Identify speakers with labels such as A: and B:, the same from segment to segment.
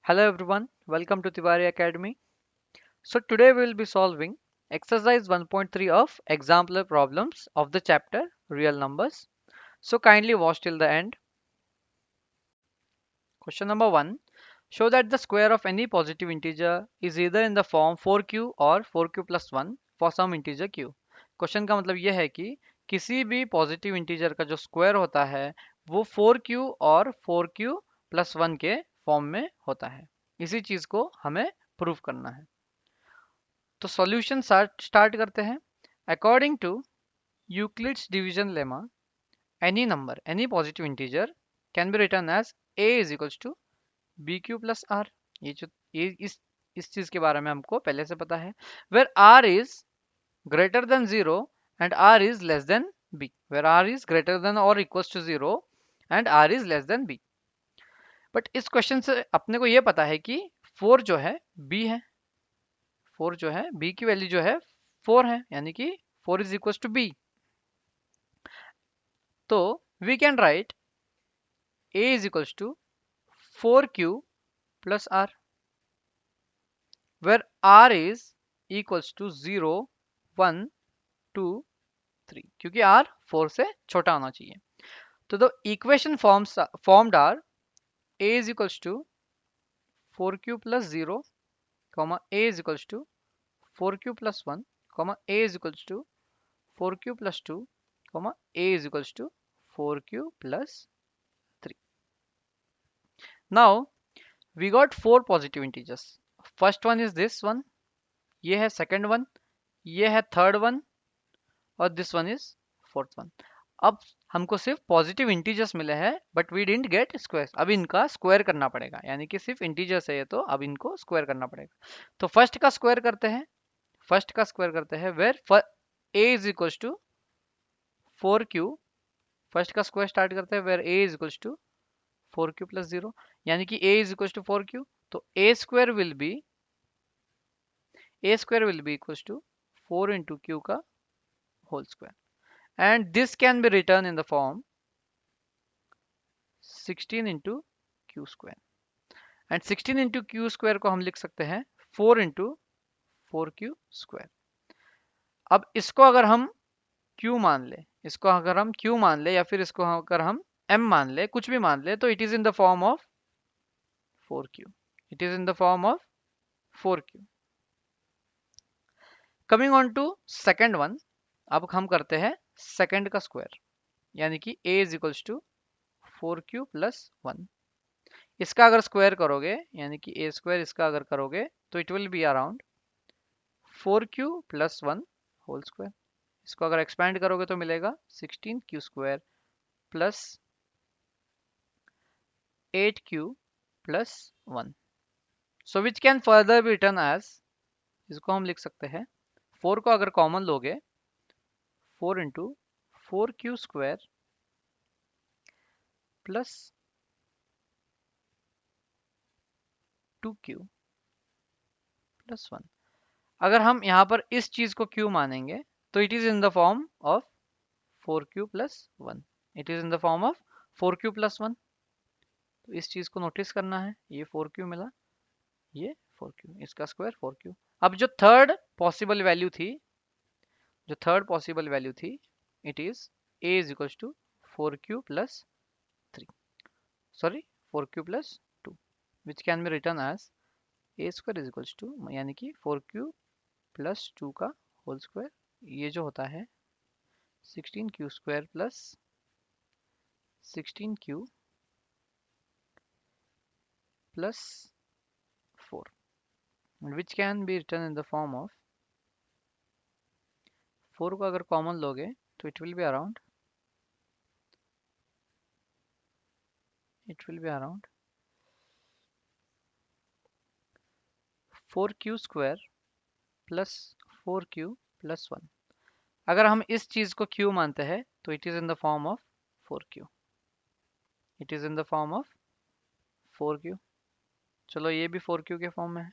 A: Hello everyone, welcome to Tiwari Academy. So today we will be solving exercise 1.3 of example problems of the chapter real numbers. So kindly watch till the end. Question number 1. Show that the square of any positive integer is either in the form 4q or 4q plus 1 for some integer q. Question का मतलब यह है कि किसी भी positive integer का जो square होता है वो 4q और 4q प्लस 1 के फॉर्म में होता है। इसी चीज को हमें प्रूव करना है। तो सॉल्यूशन स्टार्ट करते हैं। According to Euclid's division lemma, any number any positive integer can be written as a is equals to b q plus r. ये इस चीज के बारे में हमको पहले से पता है। Where r is greater than zero and r is less than b, where r is greater than और equals to zero and r is less than b. But इस क्वेश्चन से अपने को ये पता है कि 4 जो है b है, 4 जो है b की वैल्यू जो है 4 है, यानी कि 4 इज इक्वल टू b। तो we can write a is equal to 4q plus r, where r is equals to 0 1 2 3, क्योंकि r 4 से छोटा होना चाहिए। तो the equation formed are a is equals to 4q plus 0, a is equals to 4q plus 1, a is equals to 4q plus 2, a is equals to 4q plus 3. Now we got 4 positive integers. First one is this one, ये है second one, ये है third one और this one is fourth one. अब हमको सिर्फ positive integers मिले हैं but we didn't get square. अब इनका स्क्वायर करना पड़ेगा, यानी कि सिर्फ इंटीजर्स है ये, तो अब इनको स्क्वायर करना पड़ेगा। तो फर्स्ट का स्क्वायर करते हैं, where a is equal to 4q। First का स्क्वायर स्टार्ट करते हैं where a is equal to 4q plus 0, यानी कि a is equal to 4q। तो a square will be equal to 4 into q का whole square, and this can be return in the form 16 into q square. And 16 into q square को हम लिख सकते हैं 4 into 4q square. अब इसको अगर हम q मान ले, या फिर इसको अगर हम m मान ले, कुछ भी मान ले, तो it is in the form of 4q। Coming on to second one, अब हम करते हैं सेकेंड का स्क्वायर, यानी कि a is equals to 4q plus 1। इसका अगर स्क्वायर करोगे, यानी कि a स्क्वायर इसका अगर करोगे, तो it will be around 4q plus 1 whole square. इसको अगर एक्सपैंड करोगे तो मिलेगा 16q square plus 8q plus 1। So which can further be written as, इसको हम लिख सकते हैं 4 को अगर कॉमन लोगे 4 into 4q square plus 2q plus 1। अगर हम यहाँ पर इस चीज को q मानेंगे तो it is in the form of 4q plus 1। It is in the form of 4q plus 1। तो इस चीज को नोटिस करना है, ये 4q मिला, ये 4q, इसका स्क्वायर 4q। अब जो थर्ड पॉसिबल वैल्यू थी, it is a is equal to 4q plus 3, sorry 4q plus 2, which can be written as a square is equal to, यानी कि 4q प्लस 2 का होल स्क्वायर, ये जो होता है 16q square plus 16q plus 4, which can be return in the form of 4 को अगर common लोगे तो it will be around 4q square plus 4q plus 1। अगर हम इस चीज को q मानते हैं तो it is in the form of 4q, चलो ये भी 4q के फॉर्म में है।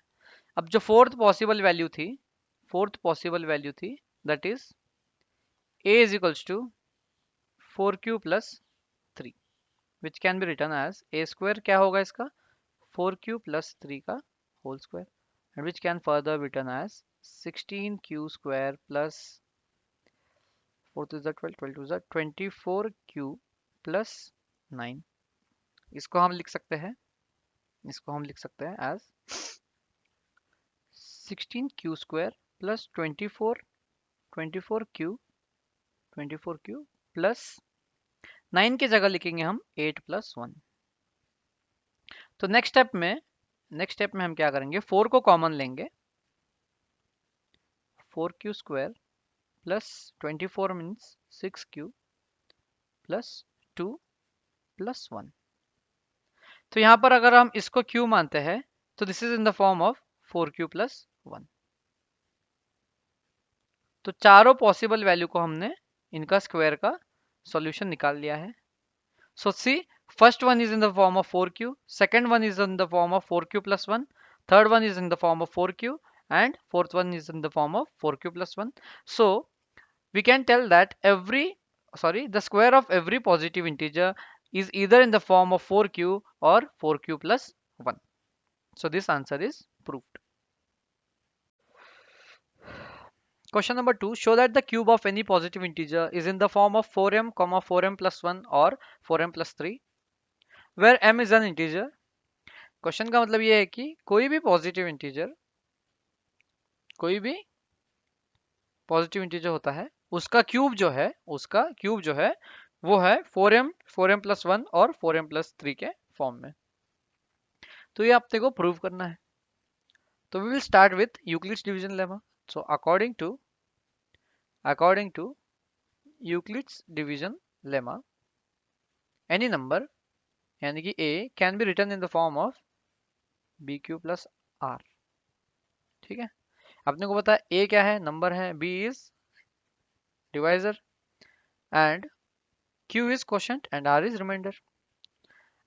A: अब जो फोर्थ पॉसिबल वैल्यू थी that is a is equals to 4q plus 3, which can be written as a square, क्या होगा इसका 4q plus 3 का whole square, and which can further be written as 16q square plus 4 to the 12, 12 to the 24q plus 9. इसको हम लिख सकते हैं, इसको हम लिख सकते हैं as 16q square plus 24q plus 9 की जगह लिखेंगे हम 8 प्लस 1. तो नेक्स्ट स्टेप में हम क्या करेंगे, 4 को कॉमन लेंगे, 4q square plus 24 means 6q plus 2 plus 1. तो यहां पर अगर हम इसको q मानते हैं तो this is in the form of 4q plus 1. तो चारों पॉसिबल वैल्यू को हमने इनका स्क्वायर का सॉल्यूशन निकाल लिया है. So see, first one is in the form of 4q, second one is in the form of 4q plus 1, third one is in the form of 4q, and fourth one is in the form of 4q plus 1. So we can tell that the square of every positive integer is either in the form of 4q or 4q plus 1. So this answer is proved. Question number 2. Show that the cube of any positive integer is in the form of 4m, 4m plus 1 or 4m plus 3, where m is an integer. Question का मतलब ये है कि कोई भी positive integer होता है, उसका क्यूब जो है वो है 4m प्लस 1 और 4m प्लस 3 के फॉर्म में. तो ये आपने को प्रूव करना है. तो we will start with Euclid's division lemma. So according to Euclid's division lemma, any number यानी कि a can be written in the form of bq plus r. ठीक है, अपने को पता है a क्या है, नंबर है, b is divisor, and q is quotient and r is remainder.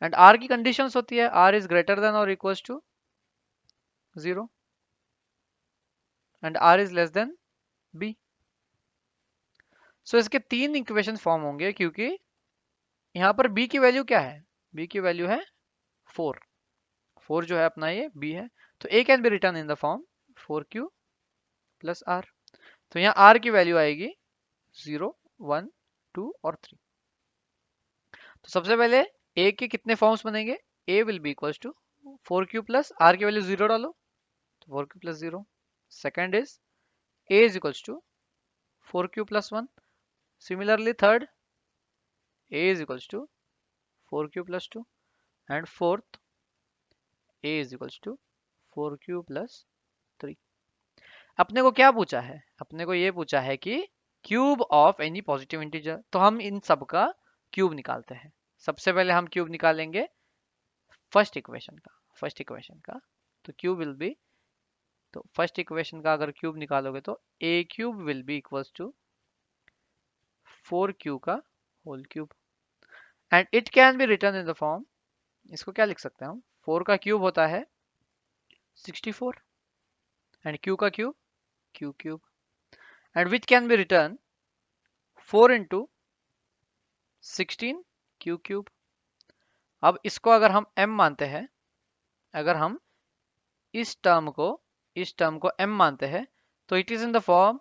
A: And r की कंडीशंस होती है r इज ग्रेटर देन और equals to 0 and r is less than b. So इसके 3 इक्वेशन फॉर्म होंगे, क्योंकि यहाँ पर b की वैल्यू क्या है, b की वैल्यू है 4 जो है अपना ये b है. तो a can be return in the form 4q plus r. तो यहाँ r की वैल्यू आएगी 0, 1, 2 और 3. तो सबसे पहले a के कितने फॉर्म्स बनेंगे, a will be equals to 4q plus r की वैल्यू 0 डालो तो 4q plus 0. Second is a is equals to 4q plus 1. Similarly third a is equals to 4q plus 2 and fourth a is equals to 4q plus 3. अपने को क्या पूछा है, अपने को ये पूछा है कि cube of any positive integer. तो हम इन सब का क्यूब निकालते हैं. सबसे पहले हम क्यूब निकालेंगे फर्स्ट इक्वेशन का. तो क्यूब विल बी, तो फर्स्ट इक्वेशन का अगर क्यूब निकालोगे तो a cube will be equals to 4q का whole cube, and it can be written in the form, इसको क्या लिख सकते हैं हम, 4 का क्यूब होता है 64 एंड q का cube q cube, and which can be return 4 into 16 q cube. अब इसको अगर हम m मानते हैं, अगर हम इस टर्म को m मानते हैं, तो it is in the form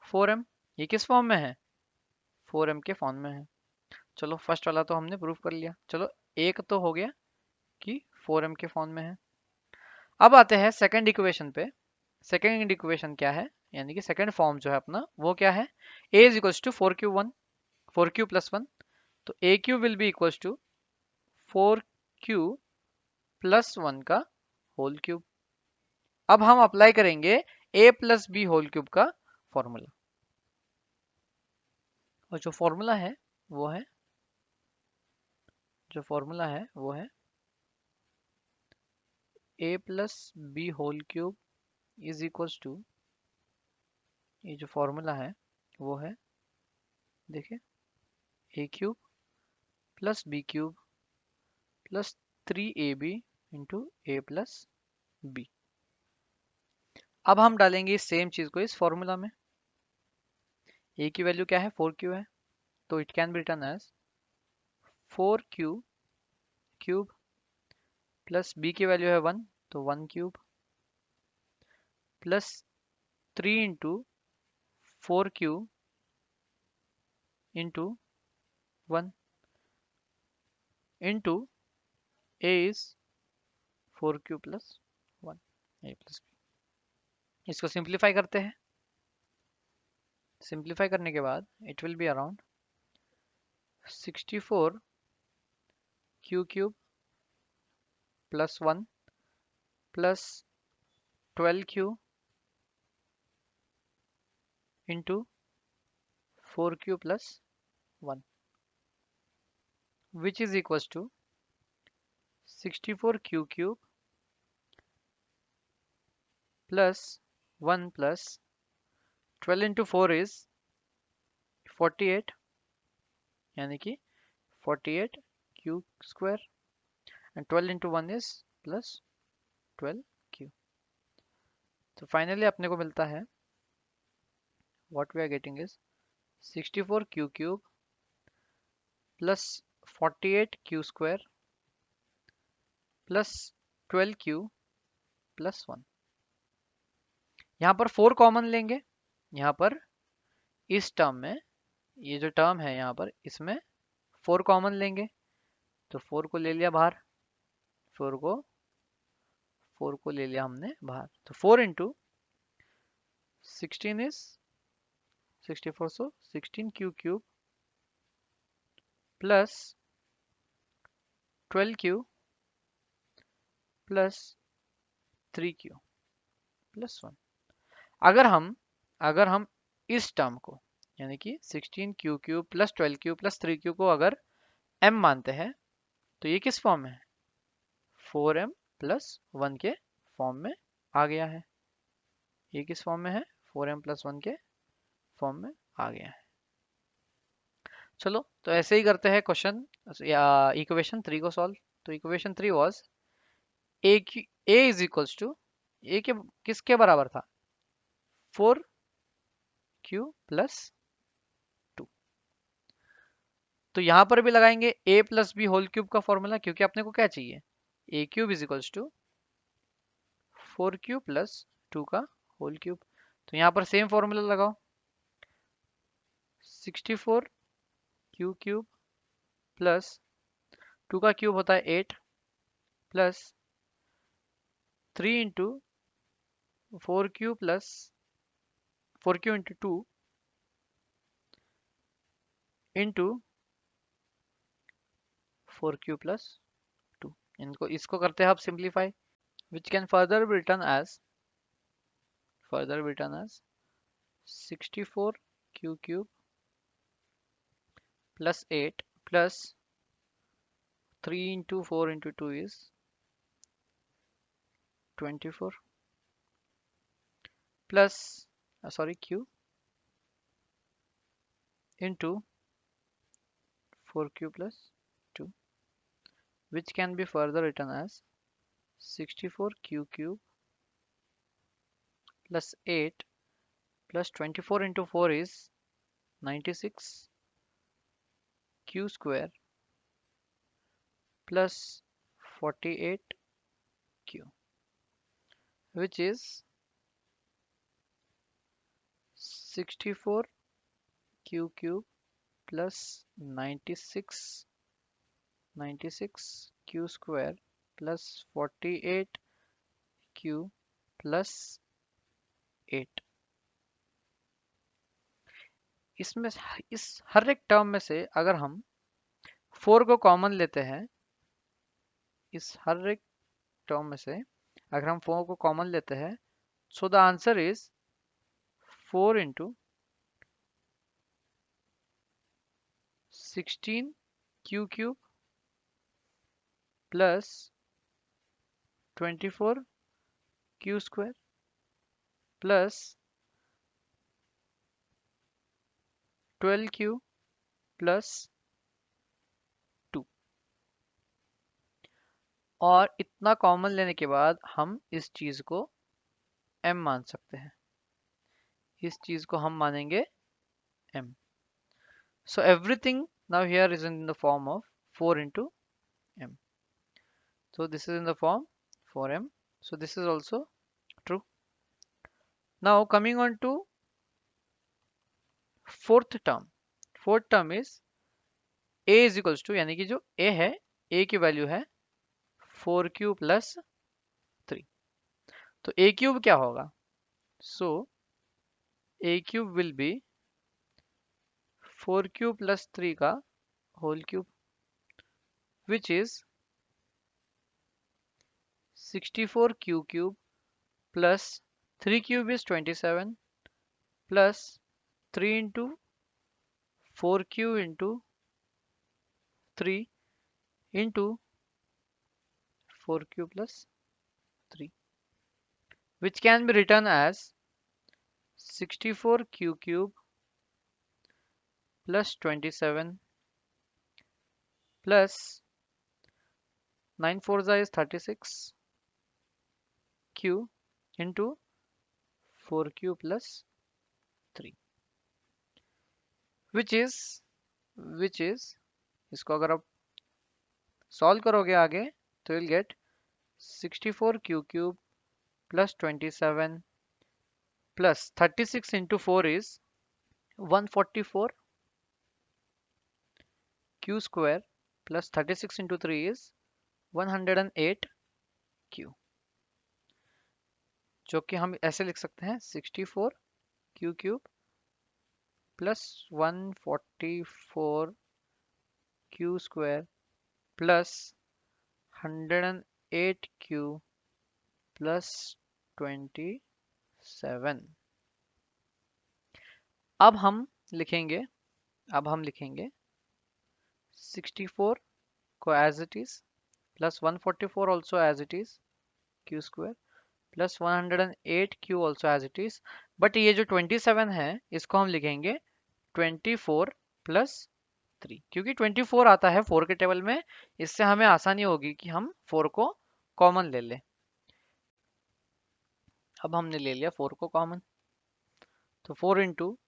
A: 4m. ये किस फॉर्म में है, 4m के फॉर्म में है. चलो फर्स्ट वाला तो हमने प्रूफ कर लिया. चलो एक तो हो गया कि 4m के फॉर्म में है. अब आते हैं सेकंड इक्वेशन पे. सेकंड इक्वेशन क्या है, यानी कि सेकंड फॉर्म जो है अपना वो क्या है, a is equals to 4q plus 1. तो a cube will be equals to 4q plus 1 का होल क्यूब. अब हम अप्लाई करेंगे a plus b whole cube का फॉर्मूला, और जो फॉर्मूला है वो है a plus b whole cube is equals to, ये जो फॉर्मूला है वो है, देखिए, a cube plus b cube plus 3ab into a plus b. अब हम डालेंगे सेम चीज को इस फॉर्मूला में. a की वैल्यू क्या है, 4q है, तो it can be written as 4q cube plus b की वैल्यू है 1 तो 1 cube plus 3 into 4 cube into 1 into a is 4 cube plus 1 a plus b। इसको सिंप्लीफाई करते हैं। सिंप्लीफाई करने के बाद it will be around 64 q cube plus 1 plus 12 q into 4 q plus 1 which is equals to 64 q cube plus 1 plus 12 into 4 is 48 यानी कि 48 q square and 12 into 1 is plus 12 q. तो finally अपने को मिलता है what we are getting is 64 q cube plus 48 q square plus 12 q plus 1। यहाँ पर 4 common लेंगे। यहाँ पर इस टर्म में ये जो टर्म है यहाँ पर इसमें 4 कॉमन लेंगे तो 4 को ले लिया बाहर 4 को ले लिया हमने बाहर तो 4 into 16 is 64 so 16 q cube plus 12 q plus 3 Q plus 1। अगर हम इस टर्म को यानी कि 16 q cube plus 12 q plus 3 Q को अगर m मानते हैं तो ये किस फॉर्म में है 4m प्लस 1 के फॉर्म में आ गया है। ये किस फॉर्म में है 4m प्लस 1 के फॉर्म में आ गया है। चलो तो ऐसे ही करते हैं क्वेश्चन या इक्वेशन 3 को सॉल्व। तो equation 3 was a is equals to a के किसके बराबर था 4q प्लस 2। तो यहां पर भी लगाएंगे a plus b whole cube का फॉर्मूला क्योंकि अपने को क्या चाहिए a cube is equals to 4q plus 2 का होल क्यूब। तो यहाँ पर सेम फॉर्मूला लगाओ 64 क्यू क्यूब प्लस 2 का क्यूब होता है 8 plus 3 into 4q plus 4q into 2 into 4q plus 2। इसको करते हैं आप simplify which can further be written as 64 q cube plus 8 plus 3 into 4 into 2 is 24 plus q into 4q plus 2 which can be further written as 64q cube plus 8 plus 24 into 4 is 96 q square plus 48 q which is 64 q cube plus 96 q square plus 48 q plus 8। इसमें इस हर एक term में से अगर हम 4 को common लेते हैं इस हर एक टर्म में से अगर हम 4 को कॉमन लेते हैं so the answer is 4 into 16 q cube plus 24 Q square plus 12 q plus 2। और इतना कॉमन लेने के बाद हम इस चीज को m मान सकते हैं। इस चीज को हम मानेंगे m। So everything now here is in the form of 4 into m. So this is in the form 4m. So this is also true. Now coming on to fourth term. Fourth term is a is equals to, यानी कि जो a है, a की वैल्यू है 4q plus 3. तो a cube क्या होगा? So a cube will be 4q plus 3 का whole cube, which is 64q cube plus 3 cube is 27 plus 3 into 4q into 3 into 4q plus 3, which can be written as 64q cube plus 27 plus 9 4 is 36 q into 4q plus 3, which is इसको अगर आप solve करोगे आगे तो you'll get 64q cube plus 27 plus 36 into 4 is 144 q square plus 36 into 3 is 108 q, जो कि हम ऐसे लिख सकते हैं 64 q cube plus 144 q square plus 108 q plus 27. अब हम लिखेंगे 64 को as it is plus 144 also as it is q square plus 108 q also as it is. But ये जो 27 है इसको हम लिखेंगे 24 प्लस 3, क्योंकि 24 आता है 4 के टेबल में. इससे हमें आसानी होगी कि हम 4 को कॉमन ले लें. अब हमने ले लिया 4 को कॉमन, तो 4 into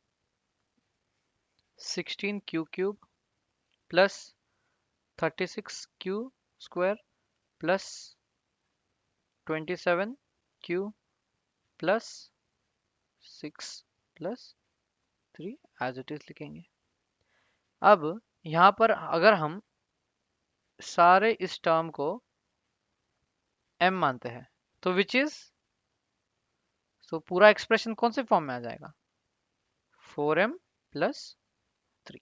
A: 16 q cube plus 36 q square plus 27 q plus 6 plus 3 as it is लिखेंगे. अब यहाँ पर अगर हम सारे इस टर्म को m मानते हैं तो विच इज, सो पूरा एक्सप्रेशन कौन से फॉर्म में आ जाएगा? 4m plus 3.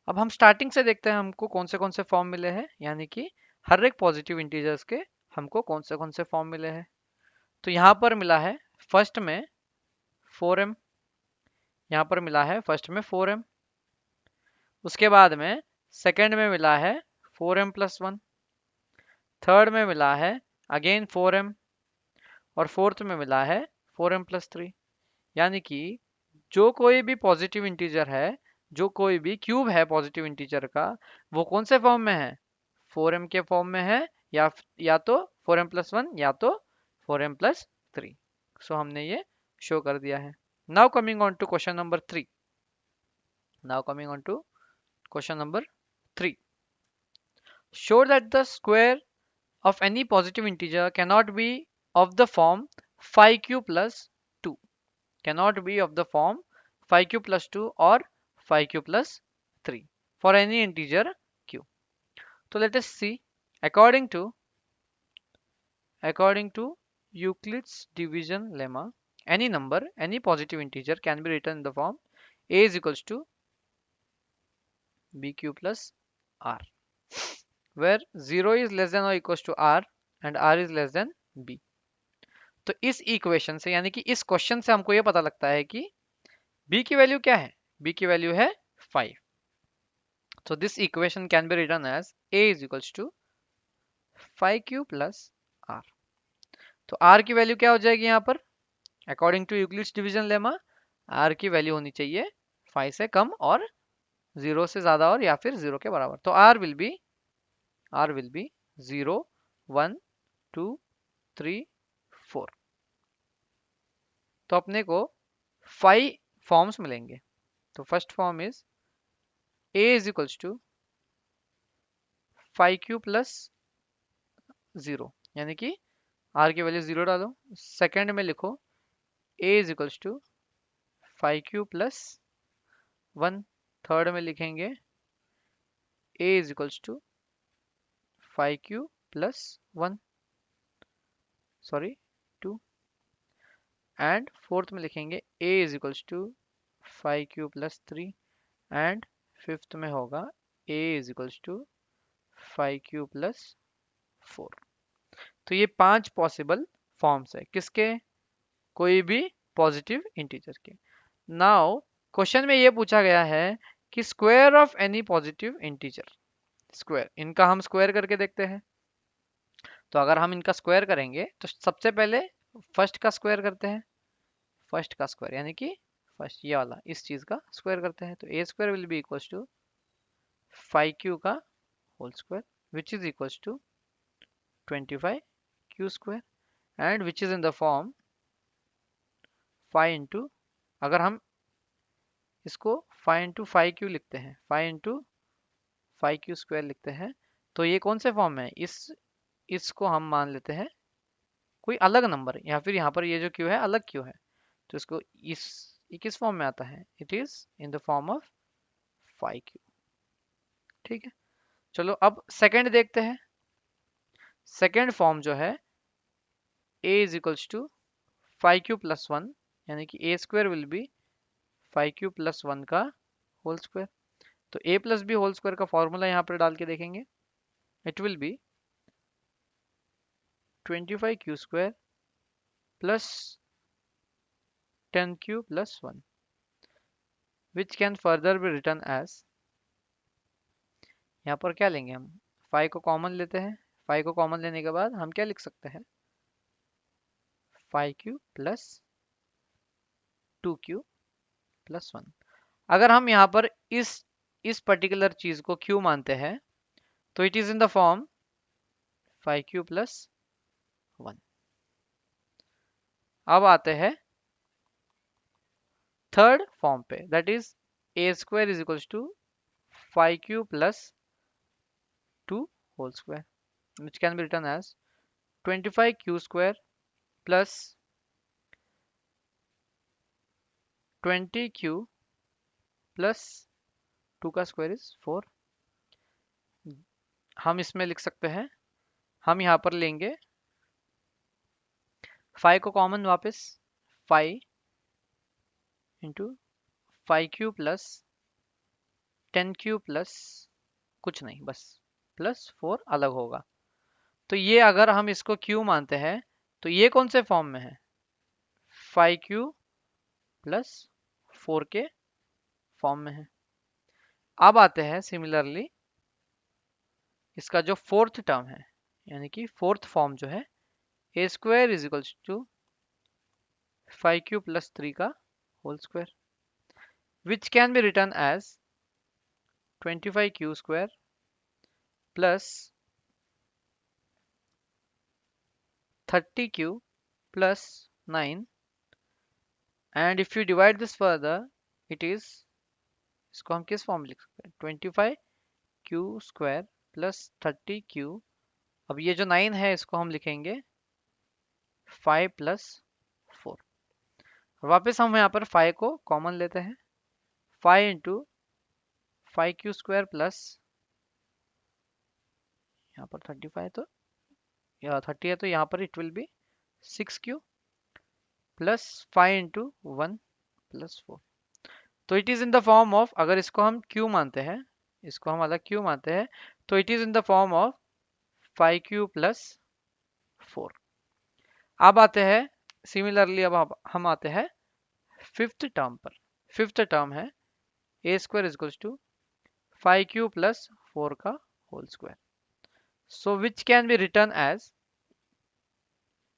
A: अब हम स्टार्टिंग से देखते हैं हमको कौन से फॉर्म मिले हैं, यानी कि हर एक पॉजिटिव इंटीजर्स के हमको कौन से फॉर्म मिले हैं. तो यहाँ पर मिला है फर्स्ट में 4m, यहाँ पर मिला है फर्स्ट में 4m, उसके बाद में सेकेंड में मिला है 4m प्लस 1, थर्ड में मिला है अगेन 4m और फोर्थ में मिला है 4m प्लस 3. यानी कि जो कोई भी पॉजिटिव इंटीजर है, जो कोई भी क्यूब है पॉजिटिव इंटीजर का, वो कौन से फॉर्म में है? 4m के फॉर्म में है, या तो 4m प्लस 1 या तो 4m प्लस 3. सो हमने ये शो कर दिया है. Now coming on to question number 3. Show that the square of any positive integer cannot be of the form 5q plus 2, cannot be of the form 5q plus 2 or 5q plus 3 for any integer q. So let us see. According to Euclid's division lemma, any positive integer can be written in the form a is equals to bq plus r, where 0 is less than or equals to r and r is less than b. तो इस equation से, यानी कि इस question से हमको ये पता लगता है कि b की वैल्यू क्या है? b की वैल्यू है 5. So this equation can be written as a is equals to 5q plus r. तो r की वैल्यू क्या हो जाएगी यहाँ पर? According to Euclid's division lemma, r की वैल्यू होनी चाहिए 5 से कम और 0 से ज्यादा और या फिर 0 के बराबर. तो r will be 0 1 2 3 4. तो अपने को 5 फॉर्म्स मिलेंगे. तो first form is a is equals to 5q plus 0, यानी कि r की वैल्यू 0 डालो। सेकंड में लिखो a is equals to 5q plus 1। Third में लिखेंगे a is equals to 5q plus 1, sorry 2। And fourth में लिखेंगे a is equals to 5q plus 3। And fifth में होगा a is equals to 5q plus 4। तो ये 5 पॉसिबल फॉर्म्स है किसके, कोई भी पॉजिटिव इंटीजर के। नाउ क्वेश्चन में ये पूछा गया है कि square of any positive integer, square, इनका हम स्क्वायर करके देखते हैं। तो अगर हम इनका स्क्वायर करेंगे तो सबसे पहले फर्स्ट का स्क्वायर करते हैं, फर्स्ट का स्क्वायर यानी कि फर्स्ट ये वाला, इस चीज का स्क्वायर करते हैं। तो a square will be equals to 5q का whole square which is equals to 25q square and which is in the form 5 into, अगर हम इसको 5 इंटू 5q लिखते हैं, 5 इंटू 5q स्क्वायर लिखते हैं, तो ये कौन से फॉर्म में है, इसको हम मान लेते हैं कोई अलग नंबर, या फिर यहाँ पर ये जो q है अलग q है, तो इसको ये किस फॉर्म में आता है, it is in the form of 5q। ठीक है, चलो अब सेकंड देखते हैं। सेकंड फॉर्म जो है a is equals to 5q plus 1, यानी कि a square will be 5q plus 1 का होल स्क्वायर। तो a plus b whole square का फॉर्मूला यहाँ पर डाल के देखेंगे, it will be 25q square plus 10q plus 1 which can further be written as, यहाँ पर क्या लेंगे हम, 5 को कॉमन लेते हैं। 5 को कॉमन लेने के बाद हम क्या लिख सकते हैं, 5q प्लस 2q प्लस 1। अगर हम यहाँ पर इस पर्टिकुलर चीज को q मानते हैं तो it is in the form 5q plus 1। अब आते हैं थर्ड फॉर्म पे, that is a square is equals to 5q plus 2 whole square which can be written as 25q square plus 20q plus 2 का square is 4। हम इसमें लिख सकते हैं, हम यहाँ पर लेंगे 5 को कॉमन वापस, 5 into 5q plus 10q plus कुछ नहीं, बस प्लस 4 अलग होगा। तो ये अगर हम इसको q मानते हैं तो ये कौन से फॉर्म में है, 5q प्लस 4 के फॉर्म में है। अब आते हैं सिमिलरली इसका जो फोर्थ टर्म है, यानी कि फोर्थ फॉर्म जो है a square is equals to 5q plus 3 का whole square which can be written as 25q square plus 30q plus 9 and if you divide this further it is, इसको हम किस form में लिख सकते हैं, 25q स्क्वायर प्लस 30q। अब ये जो 9 है इसको हम लिखेंगे 5 प्लस 4। वापस हम यहाँ पर 5 को कॉमन लेते हैं, 5 इंटू 5q स्क्वायर प्लस, यहाँ पर 35 तो या 30 है तो यहाँ पर it will be 6q plus 5 into 1 plus 4। तो it is in the form of, अगर इसको हम q मानते हैं, इसको हम अलग q मानते हैं, तो it is in the form of 5q plus 4। अब आते हैं सिमिलरली, अब हम आते हैं फिफ्थ टर्म पर। फिफ्थ टर्म है a square is equals to 5q plus 4 का whole square, so which can be written as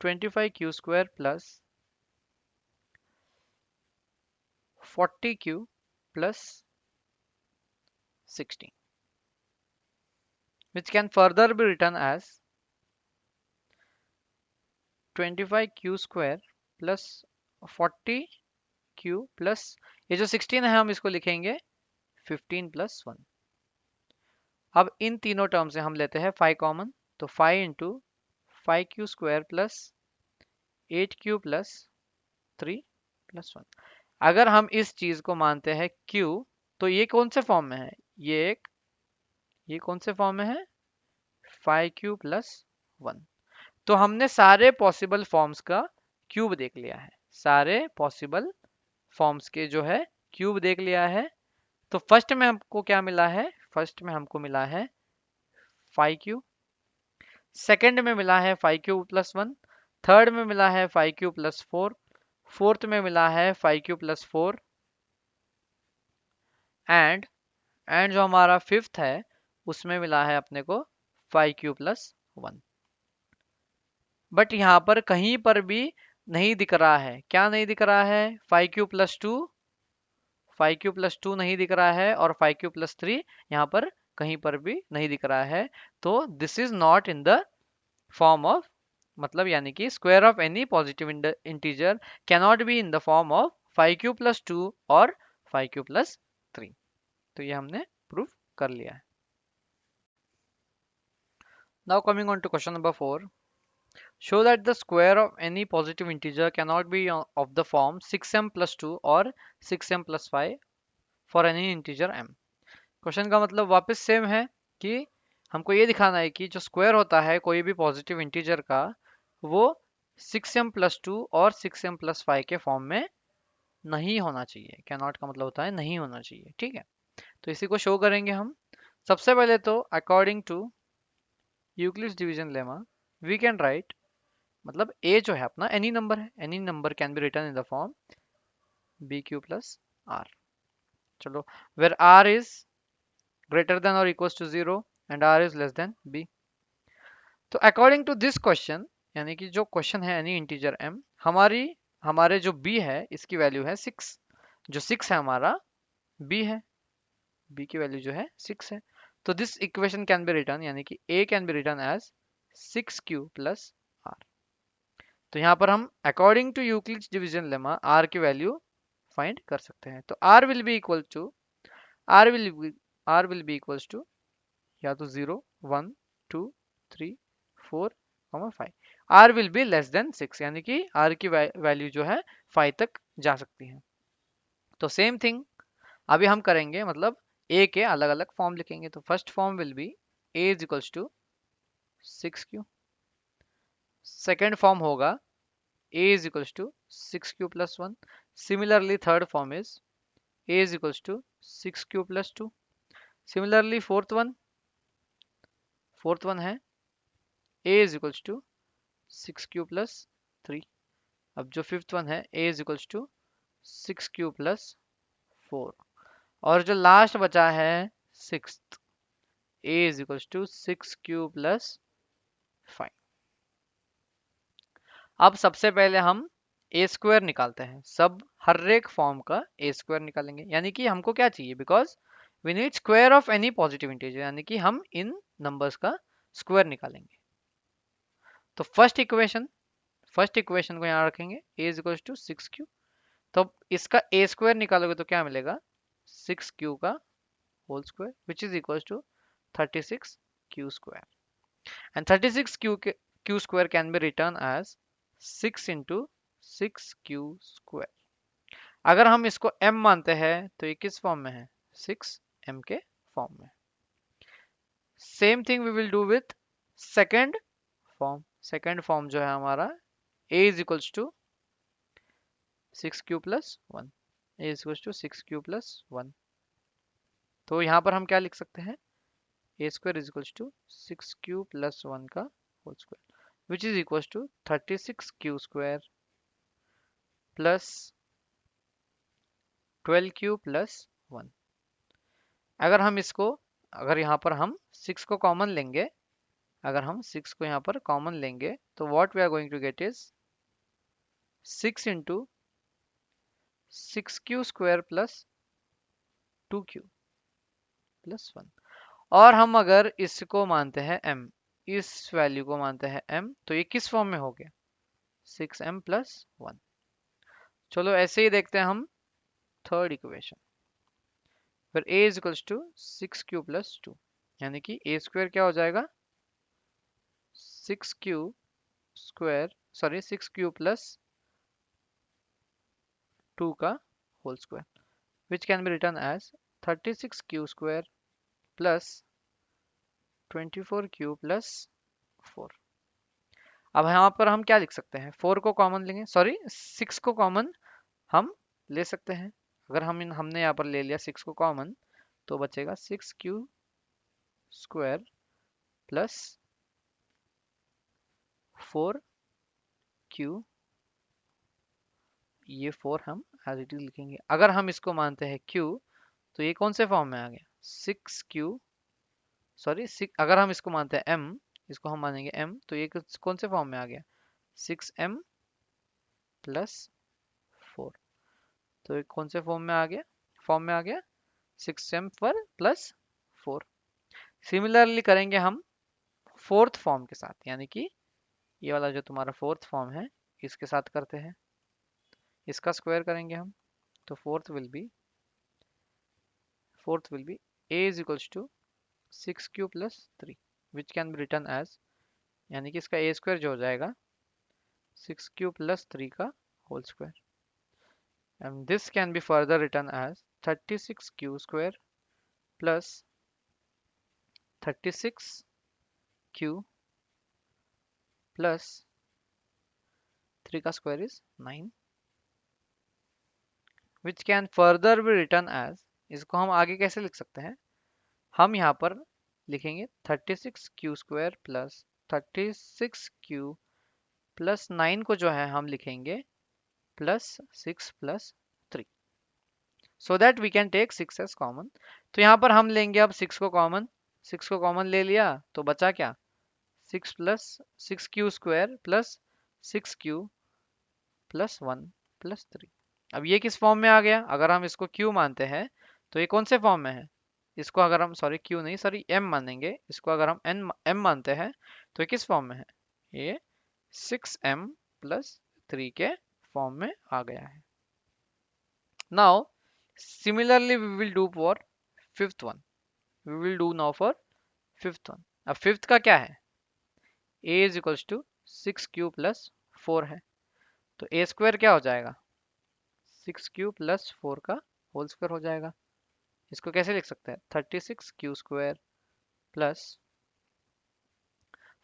A: 25q square plus 40q plus 16 which can further be written as 25q square plus 40q plus ये जो 16 है हम इसको लिखेंगे 15 plus 1। अब इन तीनों term से हम लेते हैं 5 कॉमन, तो 5 into 5q² plus 8q plus 3 plus 1। अगर हम इस चीज को मानते हैं q, तो ये कौन से फॉर्म में है, ये कौन से फॉर्म में है, 5q प्लस 1। तो हमने सारे पॉसिबल फॉर्म्स का क्यूब देख लिया है, सारे पॉसिबल फॉर्म्स के जो है क्यूब देख लिया है। तो फर्स्ट में हमको क्या मिला है, फर्स्ट में हमको मिला है 5q, सेकंड में मिला है 5q प्लस 1, थर्ड में मिला है 5q प्लस 4, फोर्थ में मिला है 5q प्लस 4, एंड जो हमारा फिफ्थ है उसमें मिला है अपने को 5q प्लस 1। बट यहाँ पर कहीं पर भी नहीं दिख रहा है, क्या नहीं दिख रहा है, 5q प्लस 2, 5q प्लस 2 नहीं दिख रहा है, और 5q प्लस 3 यहाँ पर कहीं पर भी नहीं दिख रहा है। तो this is not in the form of, मतलब यानी कि square of any positive integer can not be in the form of 5q plus 2 और 5q प्लस 3। तो ये हमने प्रूफ कर लिया है। Now coming on to question number 4, show that the square of any positive integer cannot be of the form 6m plus 2 or 6m plus 5 for any integer m। Question का मतलब वापस same है कि हमको ये दिखाना है कि जो स्क्वायर होता है कोई भी पॉजिटिव इंटीजर का, वो 6m प्लस 2 और 6m प्लस 5 के फॉर्म में नहीं होना चाहिए। कैन नॉट का मतलब होता है नहीं होना चाहिए, ठीक है। तो इसी को शो करेंगे हम। सबसे पहले तो according to Euclid's division lemma we can write, मतलब a जो है अपना एनी नंबर है, any number can be written in the form bq plus r। चलो, where r is greater than और equals to 0 and r is less than b। तो according to this question, यानी कि जो क्वेश्चन है any integer m, हमारे जो b है इसकी वैल्यू है 6, जो 6 है हमारा b है, b की वैल्यू जो है 6 है। तो this equation can be written, यानी कि a can be written as 6q plus r। तो यहाँ पर हम according to Euclid's division lemma r की वैल्यू फाइंड कर सकते हैं। तो r will be equal to, r will be equals to या तो 0 1 2 3 4 5। r will be less than 6, यानी कि r की वैल्यू जो है 5 तक जा सकती है। तो सेम थिंग अभी हम करेंगे, मतलब a के अलग अलग फॉर्म लिखेंगे। तो first form will be a is equals to 6q, second form होगा a is equals to 6q plus 1। Similarly, third form is a is equals to 6q plus 2। Similarly, fourth one है a is equals to 6q plus 3। अब जो fifth one है a is equals to 6q plus 4। और जो last बचा है sixth, a is equals to 6q plus 5। अब सबसे पहले हम ए स्क्वायर निकालते हैं, सब हर एक फॉर्म का ए स्क्वायर निकालेंगे। यानी कि हमको क्या चाहिए, because we need square of any positive integer, यानी कि हम इन नंबर्स का स्क्वायर निकालेंगे। तो फर्स्ट इक्वेशन को यहाँ रखेंगे, ए इज इक्वल टू 6q। तो अब इसका ए स्क्वायर निकालोगे तो क्या मिलेगा, 6q का whole square which is equal to 36q square. And 36q square can be written as 6 into 6q square. अगर हम इसको m मानते हैं तो ये किस फॉर्म में है, 6m के फॉर्म में। Same thing we will do with second form. Second form जो है हमारा a is equals to 6q plus 1, a is equals to 6q plus 1। तो यहाँ पर हम क्या लिख सकते हैं, a square is equals to 6q plus 1 का whole square which is equals to 36q square plus 12q plus 1। अगर यहाँ पर हम 6 को कॉमन लेंगे, अगर हम 6 को यहाँ पर कॉमन लेंगे तो what we are going to get is 6 into 6q square plus 2q plus 1। और हम अगर इसको मानते हैं m, इस वैल्यू को मानते हैं m, तो ये किस फॉर्म में हो गया, 6m प्लस 1। चलो ऐसे ही देखते हैं हम थर्ड इक्वेशन। फिर a is equals to 6q plus 2, यानी कि a स्क्वायर क्या हो जाएगा, 6q square sorry 6q plus 2 का whole square which can be written as 36q square plus 24q plus 4। अब यहाँ पर हम क्या लिख सकते हैं, 4 को कॉमन लेंगे, सॉरी 6 को कॉमन हम ले सकते हैं। अगर हमने यहाँ पर ले लिया 6 को कॉमन तो बचेगा 6q स्क्वायर प्लस 4q, ये 4 हम एज इट इज लिखेंगे। अगर हम इसको मानते हैं q तो ये कौन से फॉर्म में आ गया 6q, सॉरी अगर हम इसको मानते हैं m, इसको हम मानेंगे m तो ये कौन से फॉर्म में आ गया 6m प्लस 4। तो ये कौन से फॉर्म में आ गया 6m पर प्लस 4। सिमिलरली करेंगे हम फोर्थ फॉर्म के साथ, यानी कि ये वाला जो तुम्हारा फोर्थ फॉर्म है इसके साथ करते हैं, इसका स्क्वायर करेंगे हम। तो fourth will be a is equals to 6q plus 3 which can be written as, यानी कि इसका a स्क्वायर जो हो जाएगा 6q plus 3 का whole square, and this can be further written as 36q square plus 36q plus 3 का square is 9 which can further be written as, इसको हम आगे कैसे लिख सकते हैं, हम यहाँ पर लिखेंगे 36q square plus 36q plus 9 को जो है हम लिखेंगे plus 6 plus 3 so that we can take 6 as common. तो यहाँ पर हम लेंगे अब 6 को कॉमन, 6 को कॉमन ले लिया तो बचा क्या 6 plus 6q square plus 6q plus 1 plus 3। अब ये किस फॉर्म में आ गया, अगर हम इसको q मानते हैं तो ये कौन से फॉर्म में है, इसको अगर हम सॉरी q नहीं सॉरी m मानेंगे, इसको अगर हम m मानते हैं तो ये किस फॉर्म में है, ये 6m प्लस 3 के फॉर्म में आ गया है। Now similarly we will do for fifth one, we will do now for fifth one. अब फिफ्थ का क्या है, a is equals to 6q plus 4 है, तो a स्क्वायर क्या हो जाएगा 6q प्लस 4 का होल स्क्वायर हो जाएगा। इसको कैसे लिख सकते हैं 36q square plus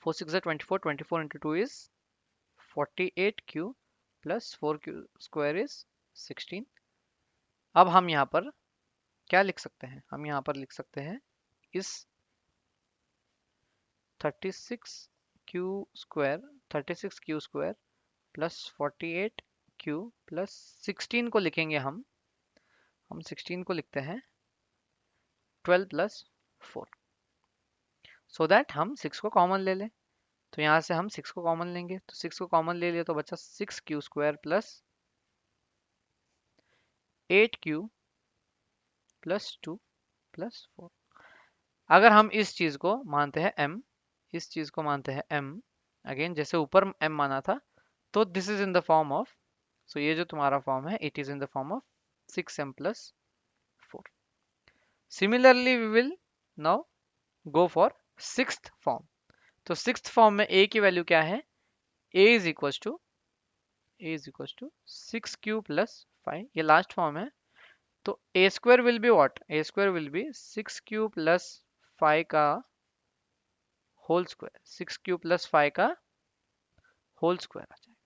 A: 4 6 24, 24 into 2 is 48q plus 4q square is 16। अब हम यहाँ पर क्या लिख सकते हैं, हम यहाँ पर लिख सकते हैं इस 36q square plus 48q plus 16 को लिखेंगे हम 16 को लिखते हैं 12 प्लस 4 सो दैट हम 6 को कॉमन ले लें। तो यहाँ से हम 6 को कॉमन लेंगे, तो 6 को कॉमन ले लिया तो बचा 6q square plus 8q plus 2 plus 4। अगर हम इस चीज को मानते हैं m, इस चीज को मानते हैं m, अगेन जैसे ऊपर m माना था तो this is in the form of, so ये जो तुम्हारा फॉर्म है it is in the form of 6m plus 4। Similarly we will now go for sixth form. तो सिक्स्थ फॉर्म में a की वैल्यू क्या है, a is equal to 6q plus 5, ये लास्ट फॉर्म है। तो a square will be what, a square will be 6q plus 5 का whole square, 6q plus 5 का होल स्क्वायर आ जाएगा।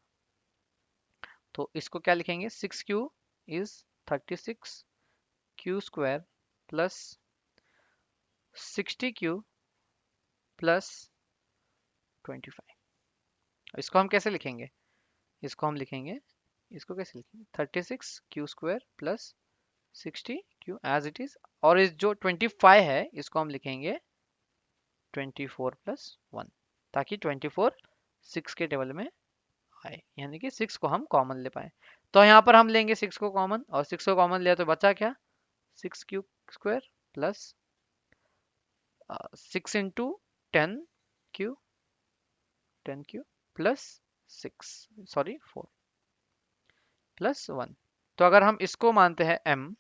A: तो इसको क्या लिखेंगे 6q is 36q square plus 60q plus 25। इसको हम कैसे लिखेंगे, इसको हम लिखेंगे, इसको कैसे लिखेंगे 36q square plus 60q as it is, और इस जो 25 है इसको हम लिखेंगे 24 प्लस 1, ताकि 24 6 के टेबल में आए, यानी कि 6 को हम कॉमन ले पाए। तो यहाँ पर हम लेंगे 6 को कॉमन, और 6 को कॉमन लिया तो बचा क्या 6q square plus 6 into 10q plus 6 sorry 4 plus 1। तो अगर हम इसको मानते हैं m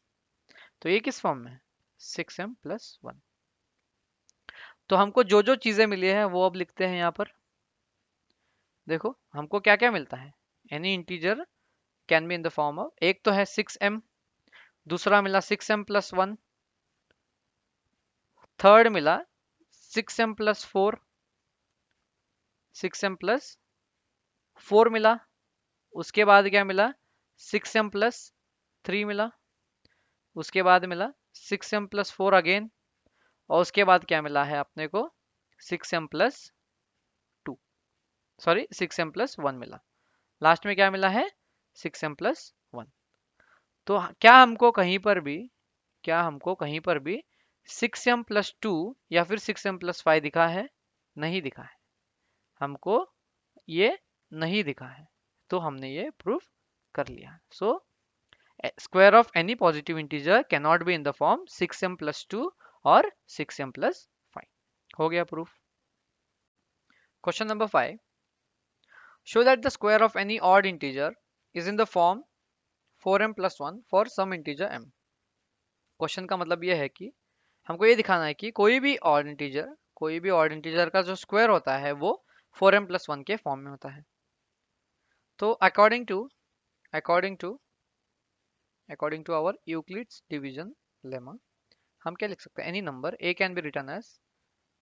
A: तो ये किस फॉर्म में है 6m प्लस 1। तो हमको जो जो चीजें मिली है वो अब लिखते हैं यहाँ पर। देखो हमको क्या क्या मिलता है, any integer can B in the form of, एक तो है 6m, दूसरा मिला 6m प्लस 1, थर्ड मिला 6m प्लस 4, 6m प्लस 4 मिला, उसके बाद क्या मिला 6m प्लस 3 मिला, उसके बाद मिला 6m प्लस 4 अगेन, और उसके बाद क्या मिला है अपने को 6m plus 2, sorry 6m plus 1 मिला, लास्ट में क्या मिला है 6m प्लस 1। तो क्या हमको कहीं पर भी, क्या हमको कहीं पर भी 6m प्लस 2 या फिर 6m प्लस 5 दिखा है? नहीं दिखा है, हमको ये नहीं दिखा है, तो हमने ये प्रूफ कर लिया। So square of any positive integer can not be in the form 6m plus 2 और 6m प्लस 5। हो गया proof. Question number 5, show that the square of any odd integer is in the form 4m plus 1 for some integer m। Question का मतलब ये है कि हमको ये दिखाना है कि कोई भी ऑड इंटीजर, कोई भी ऑड इंटीजर का जो स्क्वायर होता है वो 4m प्लस 1 के फॉर्म में होता है। तो according to our Euclid's division lemma, हम क्या लिख सकते हैं, any number a can be written as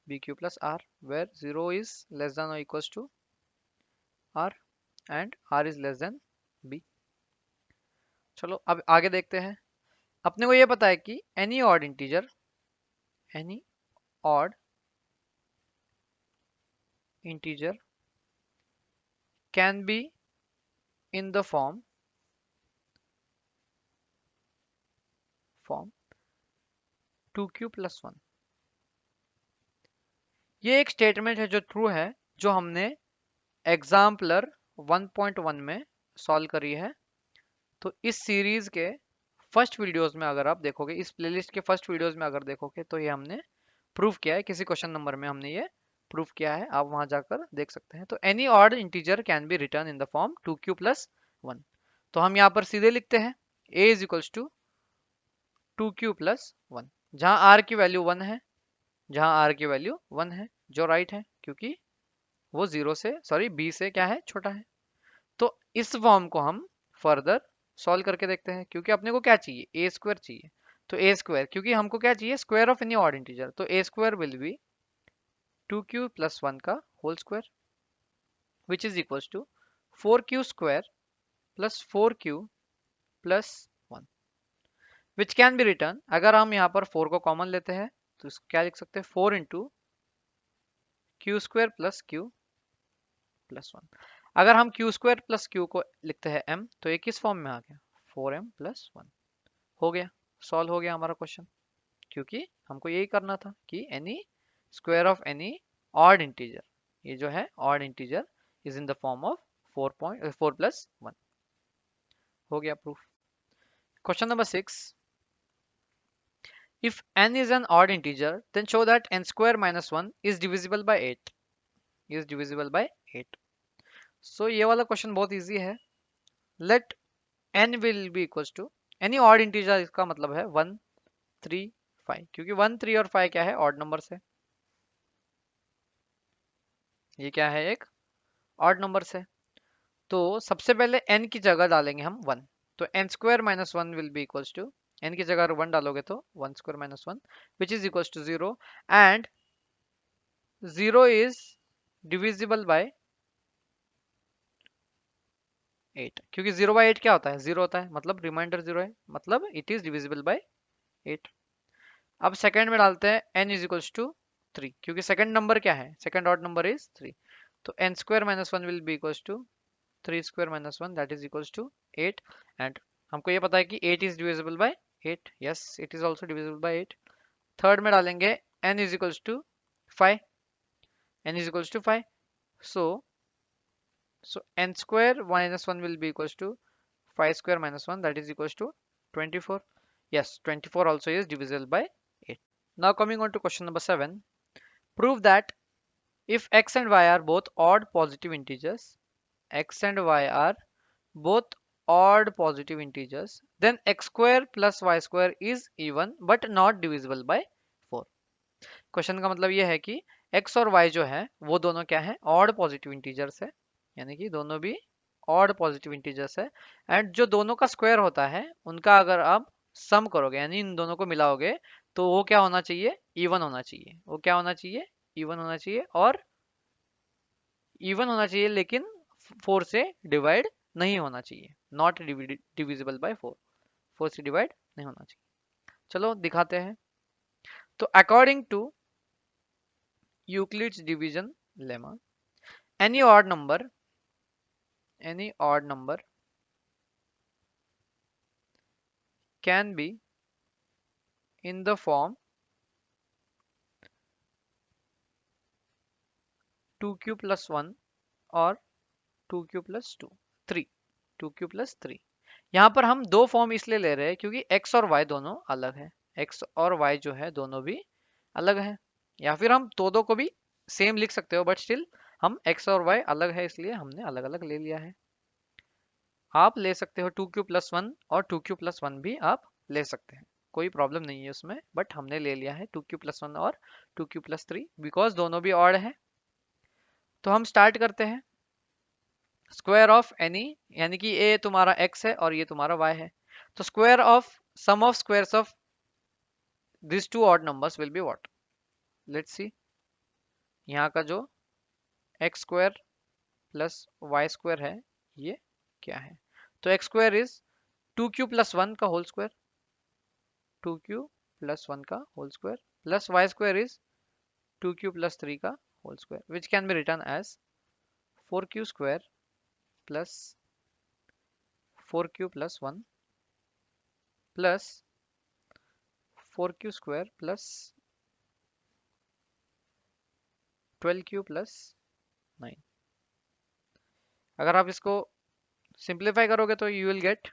A: bq plus r where 0 is less than और equals to r and r is less than b। चलो अब आगे देखते हैं। अपने को ये पता है कि any odd integer can B in the form 2q plus 1। ये एक स्टेटमेंट है जो ट्रू है, जो हमने एग्जाम्पलर 1.1 में सॉल्व करी है। तो इस सीरीज के फर्स्ट वीडियोस में अगर आप देखोगे, इस प्लेलिस्ट के फर्स्ट वीडियोस में अगर देखोगे, तो ये हमने प्रूफ किया है, किसी क्वेश्चन नंबर में हमने ये प्रूफ किया है, आप वहां जाकर देख सकते हैं। तो any odd integer can be return in the form 2q plus 1। तो हम यहाँ पर सीधे लिखते हैं a is equals to 2q plus 1, जहाँ r की वैल्यू 1 है, जहाँ r की वैल्यू 1 है, जो राइट है, क्योंकि वो b से क्या है, छोटा है। तो इस फॉर्म को हम फर्दर सॉल्व करके देखते हैं, क्योंकि अपने को क्या चाहिए, ए स्क्वायर चाहिए। तो ए स्क्वायर, क्योंकि हमको क्या चाहिए, square of any odd integer, तो a square will be 2q plus 1 का whole square which is equals to 4q square plus 4q plus 1 which can be return. अगर हम यहाँ पर 4 को कॉमन लेते हैं तो क्या लिख सकते हैं, 4 into q square plus Q plus 1। अगर हम क्यू स्क्वायर प्लस क्यू को लिखते हैं m, तो ये किस फॉर्म में आ गया, 4m प्लस 1। हो गया, सॉल्व हो गया हमारा क्वेश्चन, क्योंकि हमको यही करना था कि N E square of any odd integer, ये जो है odd integer is in the form of 4 plus 1। हो गया proof. Question number 6, if n is an odd integer then show that n square minus 1 is divisible by 8। So ये वाला question बहुत easy है। Let n will be equals to any odd integer, इसका मतलब है 1 3 5, क्योंकि 1 3 और 5 क्या है, ऑड नंबर्स है, ये क्या है, एक ऑड नंबर्स है। तो सबसे पहले n की जगह डालेंगे हम 1, तो n square minus 1 will be equals to, n की जगह 1 डालोगे तो 1 square minus 1 which is equals to 0, and 0 is divisible by 8, क्योंकि 0 बाय 8 क्या होता है, 0 होता है, मतलब रिमाइंडर 0 है, मतलब इट इज डिविजिबल बाय 8। अब सेकंड में डालते हैं n इज इक्वल्स टू 3, क्योंकि सेकंड नंबर क्या है, सेकंड ऑड नंबर इज 3, तो n square minus 1 will be equals to 3 square minus 1 that is equals to 8। And हमको ये पता है कि 8 is divisible by 8, yes it is also divisible by 8। Third में डालेंगे n is equals to 5, n is equals to 5, so n square minus 1 will be equals to 5 square minus 1, that is equals to 24. Yes, 24 also is divisible by 8. Now coming on to question number 7, prove that if x and y are both odd positive integers, then x square plus y square is even but not divisible by 4। Question का मतलब ये है कि x और y जो है वो दोनों क्या है, ऑड पॉजिटिव इंटीजर्स है, यानी कि दोनों भी ऑड पॉजिटिव इंटीजर्स है। एंड जो दोनों का स्क्वायर होता है उनका अगर आप सम करोगे यानी इन दोनों को मिलाओगे तो वो क्या होना चाहिए, इवन होना चाहिए। वो क्या होना चाहिए, इवन होना चाहिए। और इवन होना चाहिए लेकिन 4 से डिवाइड नहीं होना चाहिए, नॉट डिविजिबल बाय 4, 4 से डिवाइड नहीं होना चाहिए। चलो दिखाते हैं। तो according to Euclid's division lemma, any odd number, any odd number can be in the form 2q plus 1 और 2q plus 2 3, 2q plus 3। यहाँ पर हम दो फॉर्म इसलिए ले रहे हैं क्योंकि x और y दोनों अलग है, x और y जो है दोनों भी अलग है। या फिर हम दो को भी सेम लिख सकते हो बट स्टिल हम x और y अलग है इसलिए हमने अलग अलग ले लिया है। आप ले सकते हो 2q plus 1 और 2q plus 1 भी आप ले सकते हैं, कोई प्रॉब्लम नहीं है उसमें। बट हमने ले लिया है 2q plus 1 और 2q plus 3 बिकॉज दोनों भी ऑड है। तो हम स्टार्ट करते हैं। स्क्वायर ऑफ एनी, यानी कि ये तुम्हारा x है और ये तुम्हारा y है, तो square of sum of squares of this two odd numbers will be what. Let's see, यहाँ का जो x square plus y square है ये क्या है। तो x square is 2q plus 1 का होल स्क्वायर, 2q plus 1 का whole square plus y square is 2q plus 3 का whole square, which can be written as 4q square plus 4q plus 1 plus 4q square plus 12q plus 9। अगर आप इसको simplify करोगे तो you will get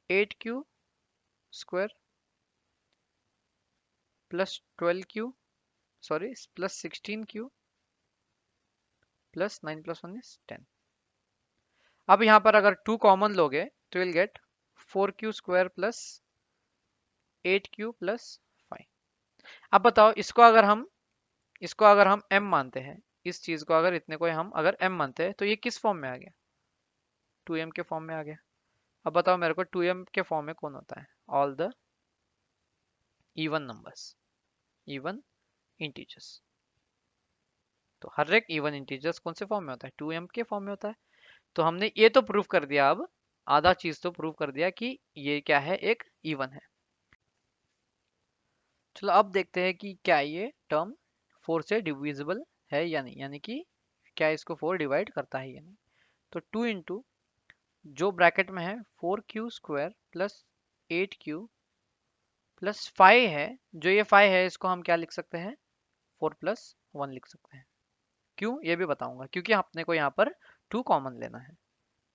A: 8q square plus 12q, sorry plus 16q plus 9 plus 1 is 10। अब यहाँ पर अगर 2 common लोगे तो will get 4q square plus 8q plus 5। अब बताओ इसको अगर हम m मानते हैं, इस चीज को अगर इतने को हम अगर m मानते हैं तो ये किस फॉर्म में आ गया, 2m के फॉर्म में आ गया। अब बताओ मेरे को 2m के फॉर्म में कौन होता है, all the even numbers, even integers. तो हर एक इवन इंटीजर्स कौन से फॉर्म में होता है, 2m के फॉर्म में होता है। तो हमने ये तो प्रूव कर दिया, अब आधा चीज तो प्रूव कर दिया कि ये क्या है, एक इवन है। चलो अब देखते हैं कि क्या ये टर्म 4 से डिविजिबल है या नहीं, यानी कि क्या इसको 4 डिवाइड करता है या नहीं। तो 2 इंटू जो ब्रैकेट में है 4q square plus 8q plus 5 है, जो ये 5 है इसको हम क्या लिख सकते हैं, 4 प्लस 1 लिख सकते हैं। क्यों ये भी बताऊंगा, क्योंकि अपने को यहाँ पर 2 कॉमन लेना है।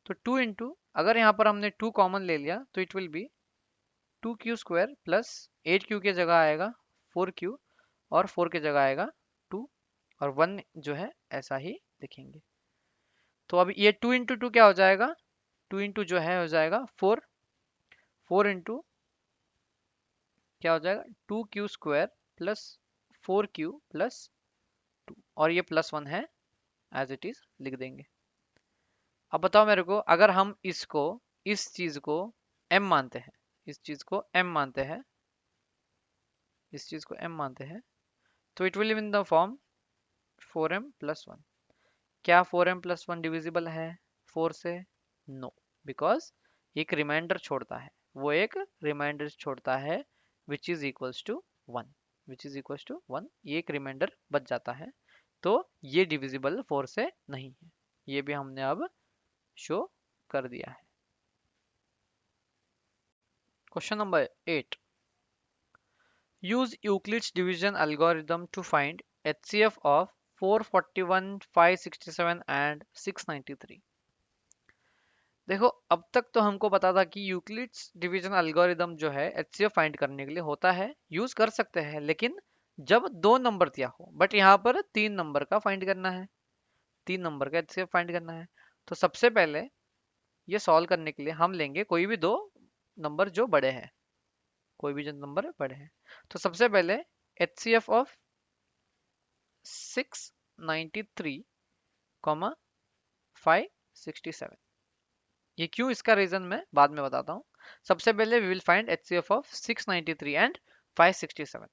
A: तो 2 इंटू अगर यहाँ पर हमने 2 कॉमन ले लिया तो it will be 2q square plus 8q के जगह आएगा 4q और 4 के जगह आएगा 2 और 1 जो है ऐसा ही लिखेंगे। तो अब ये 2 इंटू 2 क्या हो जाएगा, 2 इंटू जो है हो जाएगा 4, 4 इंटू क्या हो जाएगा 2q square plus 4q plus 2 और ये प्लस 1 है एज इट इज लिख देंगे। अब बताओ मेरे को, अगर हम इसको इस चीज को m मानते हैं, इस चीज को m मानते हैं, इस चीज को m मानते हैं, तो it will in the form 4m plus 1। क्या 4m प्लस 1 डिविजिबल है 4 से, नो, बिकॉज एक रिमाइंडर छोड़ता है, वो एक रिमाइंडर छोड़ता है which is equals to 1, which is equals to 1, ये एक रिमाइंडर बच जाता है। तो ये डिविजिबल 4 से नहीं है, ये भी हमने अब शो कर दिया है। Question number 8, use Euclid's division algorithm to find HCF of 441, 567 and 693। देखो अब तक तो हमको पता था कि यूक्लिड्स डिवीजन एल्गोरिदम जो है एचसीएफ फाइंड करने के लिए होता है, यूज कर सकते हैं, लेकिन जब दो नंबर दिया हो। बट यहाँ पर 3 नंबर का फाइंड करना है, 3 नंबर का एचसीएफ फाइंड करना है। तो सबसे पहले ये सॉल्व करने के लिए हम लेंगे कोई भी दो नंबर जो बड़े हैं, कोई भी जो नंबर बड़े हैं। तो सबसे पहले एचसीएफ ऑफ 693 कॉमा 567। ये क्यों, इसका रीजन मैं बाद में बताता हूँ। सबसे पहले we will find HCF of 693 and 567।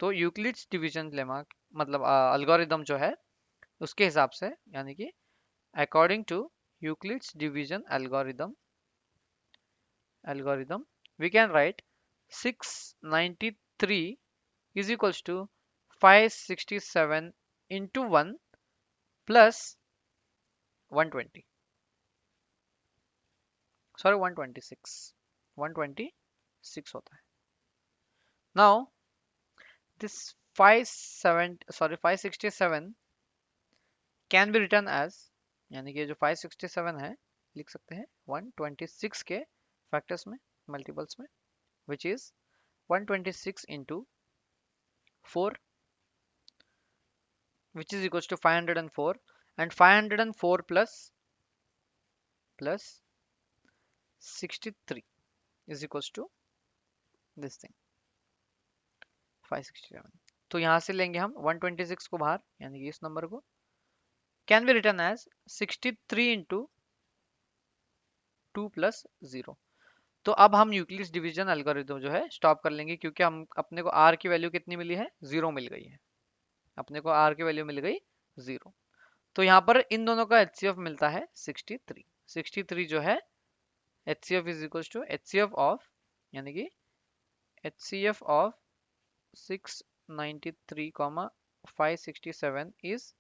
A: तो यूक्लिड्स डिवीजन लेमा मतलब अल्गोरिदम जो है उसके हिसाब से, यानी कि according to Euclid's division algorithm we can write 693 is equals to 567 into 1 plus 120, sorry 126 होता है। now this 567 can be written as, यानी कि जो 567 है लिख सकते हैं 126 के फैक्टर्स में, मल्टीपल्स में, which is 126 into 4, which is equals to 504, and 504 plus 63 is equals to this thing 567। तो यहां से लेंगे हम 126 को बाहर, यानी कि इस नंबर को can be written as 63 into 2 plus 0। तो अब हम यूक्लिड्स डिवीजन एल्गोरिथम जो है स्टॉप कर लेंगे, क्योंकि हम अपने को आर की वैल्यू कितनी मिली है, 0 मिल गई है। अपने को आर की वैल्यू मिल गई 0। तो यहाँ पर इन दोनों का HCF मिलता है 63। 63 जो है HCF is equal to HCF of, यानी कि HCF of 693 567 is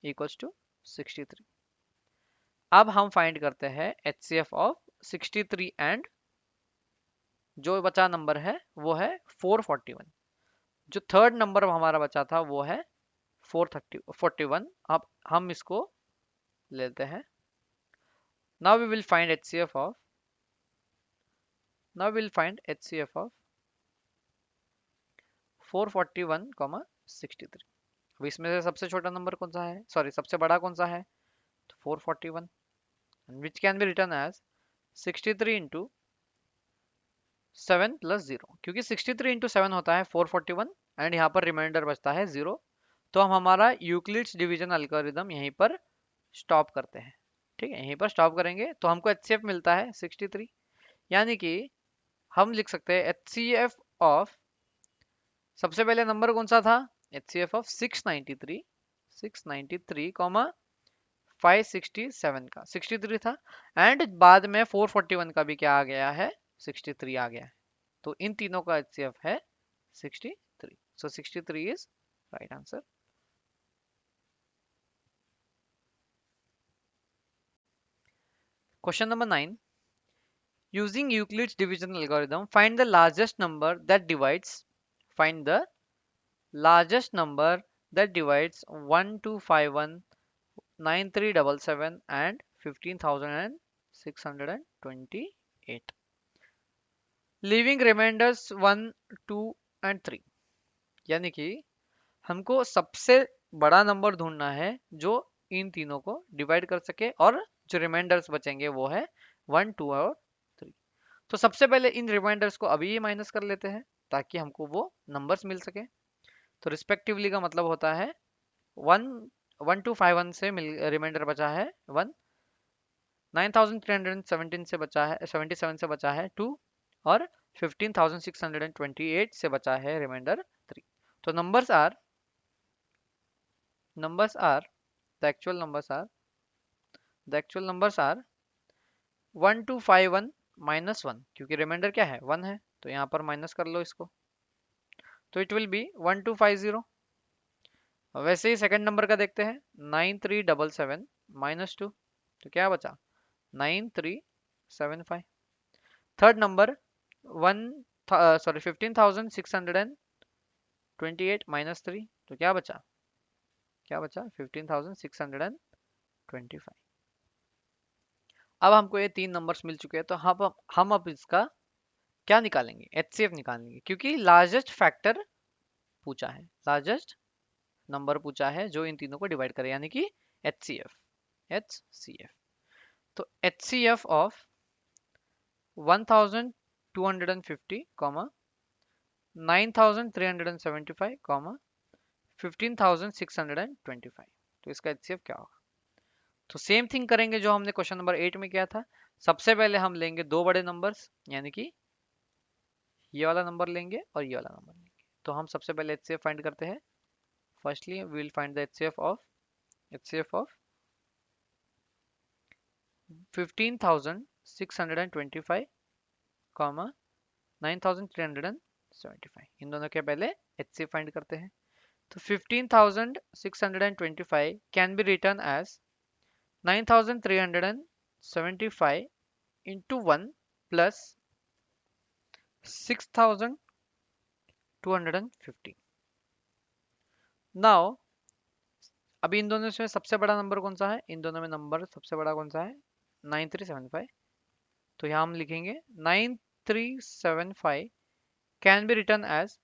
A: equal to 63। अब हम फाइंड करते हैं HCF ऑफ 63 एंड जो बचा नंबर है वो है 441। जो थर्ड नंबर हमारा बचा था वो है 441। अब हम इसको लेते हैं। now we will find HCF of 441 63। अब इसमें से सबसे छोटा नंबर कौन सा है, सॉरी सबसे बड़ा कौन सा है, तो 441, which can be written as 63 into 7 plus 0, क्योंकि 63 into 7 होता है 441 एंड यहाँ पर रिमाइंडर बचता है 0। तो हम हमारा यूक्लिड्स डिवीजन एल्गोरिथम यहीं पर स्टॉप करते हैं। ठीक है, यहीं पर स्टॉप करेंगे तो हमको HCF मिलता है 63, यानी कि हम लिख सकते हैं HCF ऑफ, सबसे पहले नंबर कौन सा था, HCF ऑफ 693 कॉमा 567 का 63 था, एंड बाद में 441 का भी क्या आ गया है, 63 आ गया है। तो इन तीनों का HCF है 63। सो 63 is right answer. Question number 9, using Euclid's division algorithm find the largest number that divides, find the largest number that divides 1251 9377 and 15628, leaving remainders 1 2 and 3। यानी कि हमको सबसे बड़ा नंबर ढूंढना है जो इन तीनों को डिवाइड कर सके, और जो रिमाइंडर्स बचेंगे वो है 1 2 और 3। तो सबसे पहले इन रिमाइंडर्स को अभी ही माइनस कर लेते हैं ताकि हमको वो नंबर्स मिल सके। तो रिस्पेक्टिवली का मतलब होता है 1251 से रिमाइंडर बचा है 1, 9317 से बचा है 77 से बचा है 2, और 15628 से बचा है रिमाइंडर 3। तो numbers are the actual numbers are 1251 minus 1, क्योंकि रिमाइंडर क्या है 1 है, तो यहाँ पर माइनस कर लो इसको, तो इट विल बी 1250। वैसे ही सेकंड नंबर का देखते हैं 9377 माइनस 2, तो क्या बचा 9375। थर्ड नंबर 15628 माइनस 3, तो क्या बचा 15625। अब हमको ये तीन नंबर्स मिल चुके हैं, तो हम अब इसका क्या निकालेंगे, HCF निकालेंगे, क्योंकि लार्जेस्ट फैक्टर पूछा है, लार्जेस्ट नंबर पूछा है जो इन तीनों को डिवाइड करे, यानी कि HCF। तो HCF ऑफ 1250 9375 15625, तो इसका HCF क्या होगा? तो सेम थिंग करेंगे जो हमने क्वेश्चन नंबर 8 में किया था। सबसे पहले हम लेंगे दो बड़े नंबर्स, यानी कि ये वाला नंबर लेंगे और ये वाला नंबर लेंगे। तो हम सबसे पहले HCF फाइंड करते हैं। Firstly we will find the HCF of 15,625 comma 9,375। इन दोनों के पहले HCF फाइंड करते हैं। तो 15,625 can be written as 9,375 into 1 plus 6,250. Now अभी इन दोनों में सबसे बड़ा नंबर कौन सा है? इन दोनों में नंबर सबसे बड़ा कौन सा है? 9375। तो यहाँ हम लिखेंगे 9375 can be written as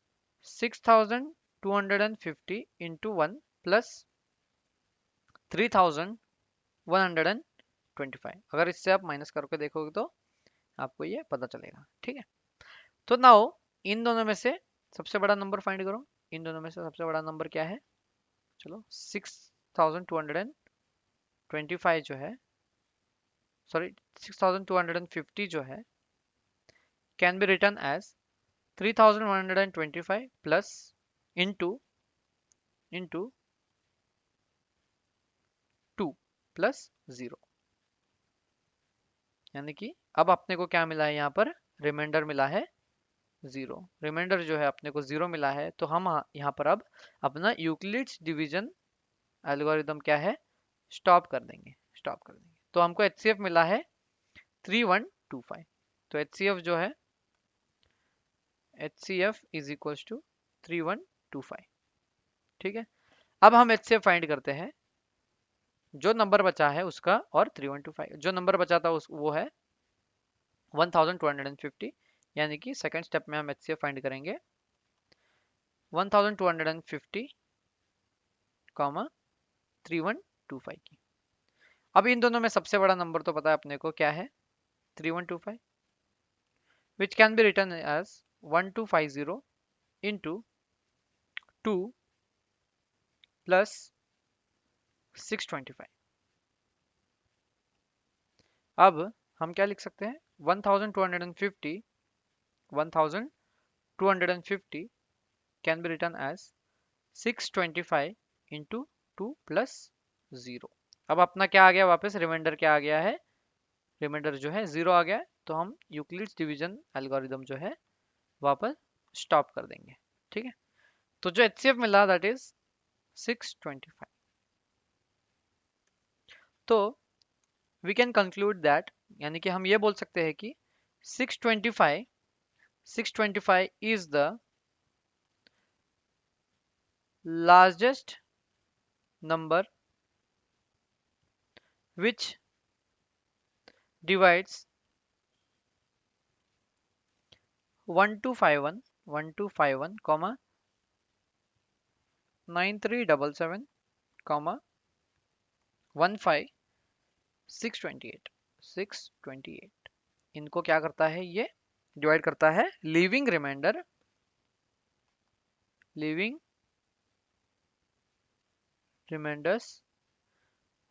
A: 6,250 into 1 plus 3,125। अगर इससे आप माइनस करके देखोगे तो आपको ये पता चलेगा, ठीक है। तो नाउ इन दोनों में से सबसे बड़ा नंबर फाइंड करो। इन दोनों में से सबसे बड़ा नंबर क्या है? चलो 6,225 जो है, सॉरी 6,250 जो है can be written as 3,125 plus into 2 plus 0, यानी कि अब अपने को क्या मिला है? यहाँ पर रिमाइंडर मिला है 0। रिमाइंडर जो है अपने को 0 मिला है, तो हम यहाँ पर अब अपना यूक्लिड्स डिवीजन एल्गोरिदम क्या है? स्टॉप कर देंगे। तो हमको HCF मिला है 3125। तो HCF जो है HCF इज इक्वल्स टू 3125, ठीक है। अब हम HCF फाइंड करते हैं जो नंबर बचा है उसका और 3125। जो नंबर बचा था वो है 1250, यानी कि सेकंड स्टेप में हम HCF फाइंड करेंगे 1250 कॉमा 3125 की। अब इन दोनों में सबसे बड़ा नंबर तो पता है अपने को क्या है? 3125, which can be written as 1250 into 2 plus 625। अब हम क्या लिख सकते हैं? 1250 can be written as 625 into 2 plus 0। अब अपना क्या आ गया? वापस रिमाइंडर क्या आ गया है? रिमाइंडर जो है 0 आ गया है। तो हम यूक्लिड्स डिवीजन एल्गोरिदम जो है वापस स्टॉप कर देंगे, ठीक है। तो जो HCF मिला दैट इज 625। तो वी कैन कंक्लूड दैट, यानी कि हम ये बोल सकते हैं कि 625 is the largest number which divides 1251 comma 9377 comma 15628। इनको क्या करता है? ये डिवाइड करता है living reminders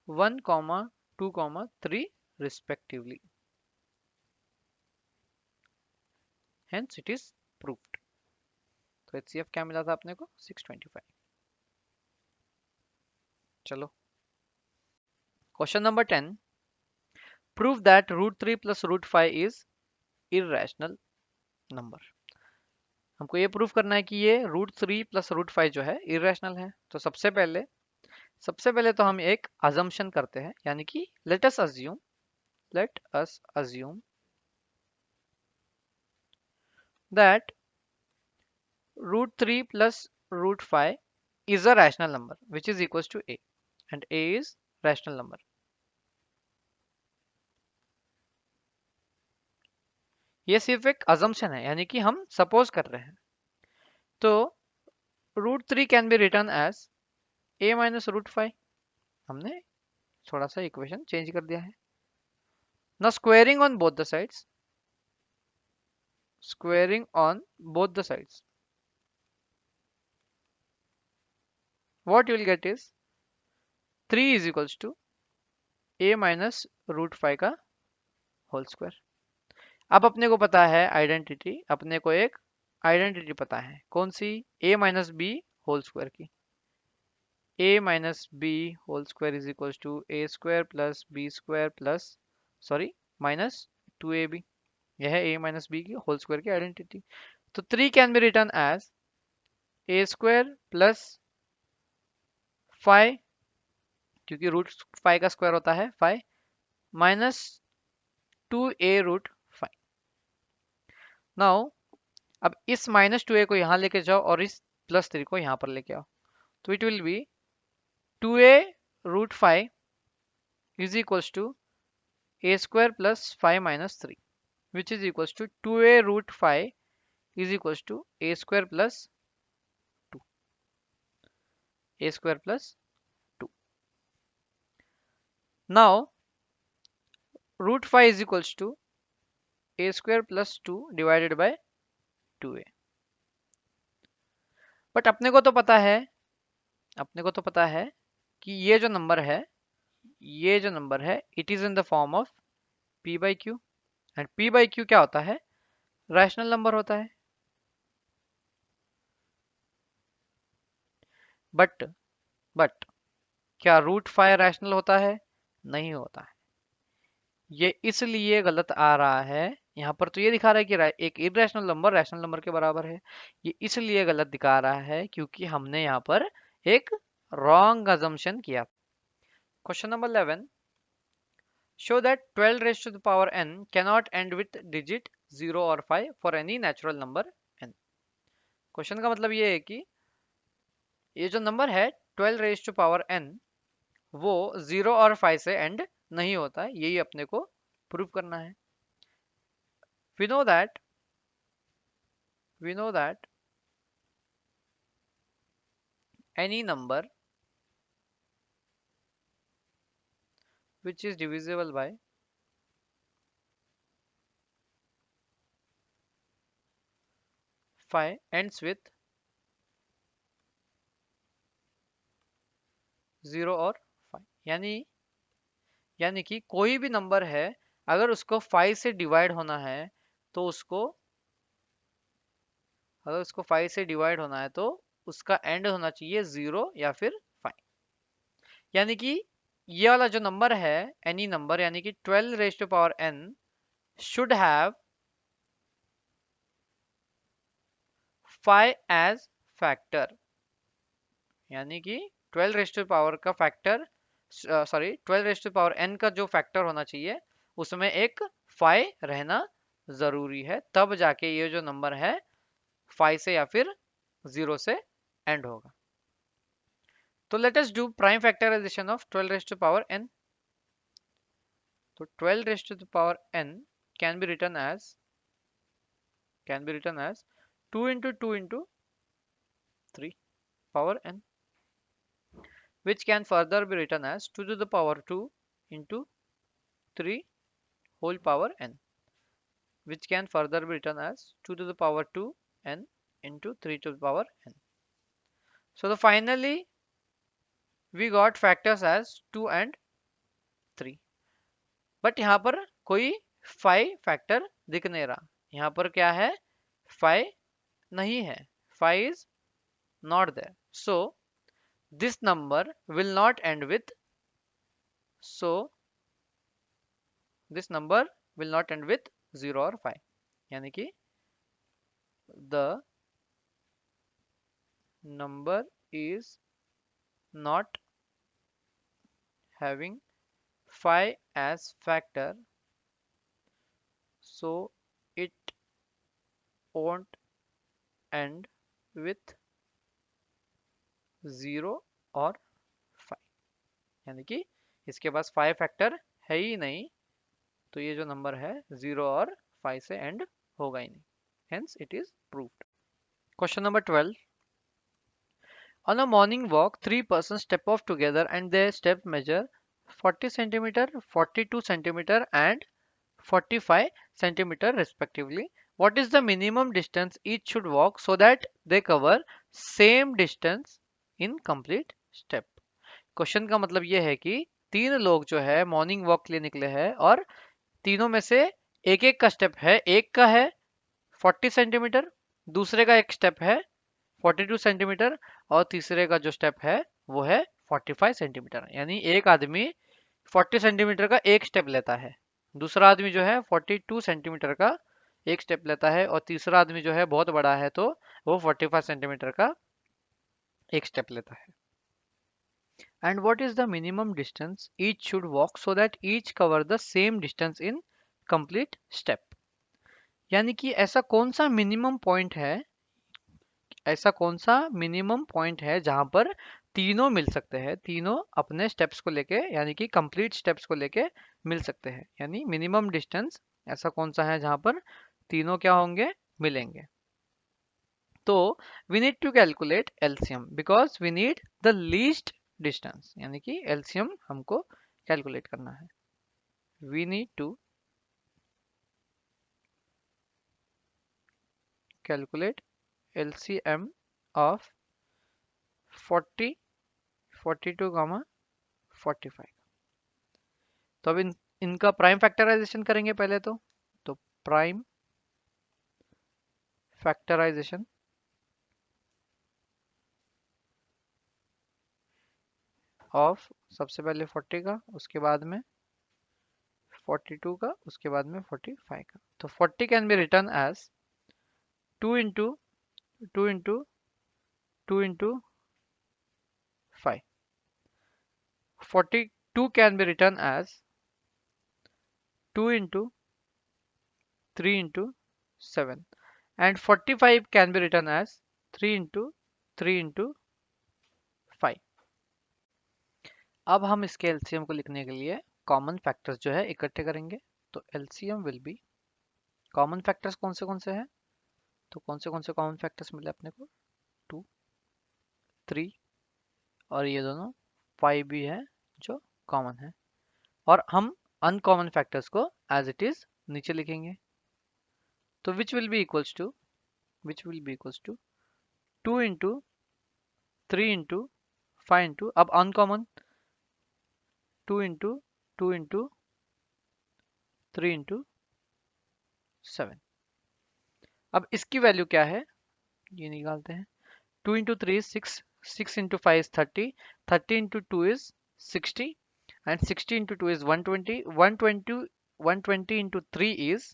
A: 1 2 3 respectively, hence it is proved। तो HCF क्या मिला था अपने को? 625। चलो question number 10, prove that √3 plus √5 is irrational number। हमको ये प्रूव करना है कि ये √3 plus √5 जो है इरेशनल है। तो सबसे पहले तो हम एक अजम्पशन करते हैं, यानी कि let us assume that √3 plus √5 is a rational number which is equals to a and a is rational number। ये सिर्फ एक अजम्पशन है, यानी कि हम सपोज कर रहे हैं। तो √3 can be written as a minus √5। हमने थोड़ा सा इक्वेशन चेंज कर दिया है। Now squaring on both the sides, what you will get is 3 is equals to a minus root 5 का होल स्क्वायर। अब अपने को पता है आइडेंटिटी, अपने को एक आइडेंटिटी पता है, कौन सी? a minus b whole square की। a minus b whole square is equals to a square plus b square plus sorry minus 2ab। यह है a माइनस बी की होल स्क्वायर की आइडेंटिटी। तो 3 can be written as a square plus 5, क्योंकि root 5 का square होता है 5, minus 2a root 5। Now अब इस माइनस 2a को यहाँ लेके जाओ और इस प्लस 3 को यहाँ पर लेके आओ, तो it will be 2a root 5 is equals to a square plus 5 minus 3, which is equals to 2a root 5 is equals to a square plus 2, a square plus 2. Now root 5 is equals to a square plus 2 divided by 2a. But अपने को तो पता है कि ये जो number है it is in the form of p by q, and p by q क्या होता है? रैशनल नंबर होता है। बट बट क्या रूट 5 रैशनल होता है? नहीं होता है। ये इसलिए गलत आ रहा है, यहाँ पर तो ये दिखा रहा है कि एक इरेशनल नंबर रैशनल नंबर के बराबर है। ये इसलिए गलत दिखा रहा है क्योंकि हमने यहाँ पर एक रॉन्ग अजम्पशन किया। Question number 11, show that 12 raised to the power n cannot end with digit 0 or 5 for any natural number n। Question का मतलब ये है कि ये जो नंबर है 12 raised to power n वो 0 और 5 से एंड नहीं होता है, यही अपने को प्रूव करना है। we know that any number which is divisible by 5 ends with 0 और 5, यानी कि कोई भी नंबर है अगर उसको 5 से डिवाइड होना है तो उसका एंड होना चाहिए 0 या फिर 5। यानी कि ये वाला जो नंबर है एनी नंबर, यानी कि 12 raise to power n should have 5 as factor, यानी कि 12 रेज टू पावर का factor 12 raise to power n का जो फैक्टर होना चाहिए उसमें एक 5 रहना जरूरी है, तब जाके ये जो नंबर है 5 से या फिर 0 से एंड होगा। तो let us do prime factorization of 12 raise to power n। तो 12 raised to the power n can be written as 2 into 2 into 3 power n, which can further be written as 2 to the power 2 into 3 whole power n, which can further be written as 2 to the power 2 n into 3 to the power n. So finally we got factors as 2 and 3, but यहाँ पर कोई 5 factor दिख नहीं रहा। यहाँ पर क्या है? 5 नहीं है, 5 is not there, so this number will not end with 0 or 5, यानी कि the number is not having 5 as factor, so it won't end with 0 और 5, यानी कि इसके पास 5 फैक्टर है ही नहीं, तो ये जो नंबर है 0 और 5 से एंड होगा ही नहीं, hence it is proved। Question number 12, on a morning walk 3 persons step off together and their step measure 40 centimeter, 42 centimeter and 45 centimeter respectively. What is the minimum distance each should walk so that they cover same distance in complete step? Question का मतलब ये है कि 3 लोग जो है morning walk के लिए निकले हैं और तीनों में से एक एक का स्टेप है, एक का है 40 सेंटीमीटर, दूसरे का एक स्टेप है 42 सेंटीमीटर और तीसरे का जो स्टेप है वो है 45 सेंटीमीटर। यानी एक आदमी 40 सेंटीमीटर का एक स्टेप लेता है, दूसरा आदमी जो है 42 सेंटीमीटर का एक स्टेप लेता है और तीसरा आदमी जो है बहुत बड़ा है तो वो 45 सेंटीमीटर का एक स्टेप लेता है। And what is the minimum distance each should walk so that each cover the same distance in complete step? यानी कि ऐसा कौन सा मिनिमम पॉइंट है जहां पर तीनों मिल सकते हैं, तीनों अपने स्टेप्स को लेके यानी कि कंप्लीट स्टेप्स को लेके मिल सकते हैं। यानी मिनिमम डिस्टेंस ऐसा कौन सा है जहां पर तीनों क्या होंगे, मिलेंगे। तो we need to calculate LCM because we need the least distance, यानी कि एलसीएम हमको कैलकुलेट करना है। We need to calculate LCM of 40, 42, 45। तो अब इनका प्राइम फैक्टराइजेशन करेंगे पहले तो प्राइम फैक्टराइजेशन ऑफ सबसे पहले 40 का, उसके बाद में 42 का, उसके बाद में 45 का। तो 40 can be written as 2 into 2 into 2 into 5। 42 can be written as 2 into 3 into 7 and 45 can be written as 3 into 3 into 5। अब हम इसके एलसीएम को लिखने के लिए कॉमन फैक्टर्स जो है इकट्ठे करेंगे। तो LCM will be, common factors कौन से हैं, तो कौन से कॉमन फैक्टर्स मिले अपने को, 2, 3 और ये दोनों 5 भी है जो कॉमन है। और हम अनकॉमन फैक्टर्स को एज इट इज नीचे लिखेंगे। तो which will be equals to 2 into 3 into 5 into, अब अनकॉमन 2 इंटू 2 इंटू 3 इंटू 7। अब इसकी वैल्यू क्या है ये निकालते हैं। 2 into 3 is 6, 6 into 5 is 30, 30 into 2 is 60 and 60 into 2 is 120, 120 into 3 is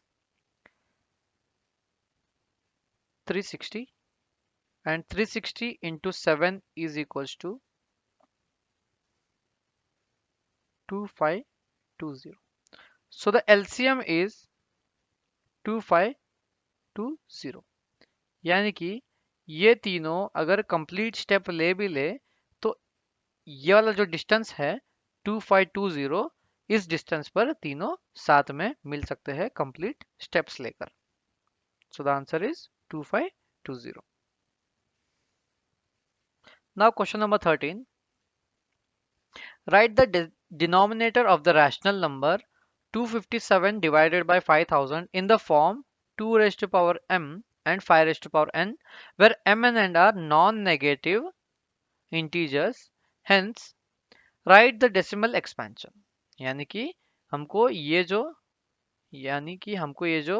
A: 360 and 360 into 7 is equals to 2520. So the LCM is 2520। यानी कि ये तीनों अगर कंप्लीट स्टेप ले भी ले तो ये वाला जो डिस्टेंस है 2520, इस डिस्टेंस पर तीनों साथ में मिल सकते हैं कंप्लीट स्टेप्स लेकर। So the answer is 2520। Now question number 13, write the denominator of the rational number 257 divided by 5000 in the form 2 raised to power m and 5 raised to power n, where m and n are non-negative integers. Hence, write the decimal expansion. यानी कि हमको ये जो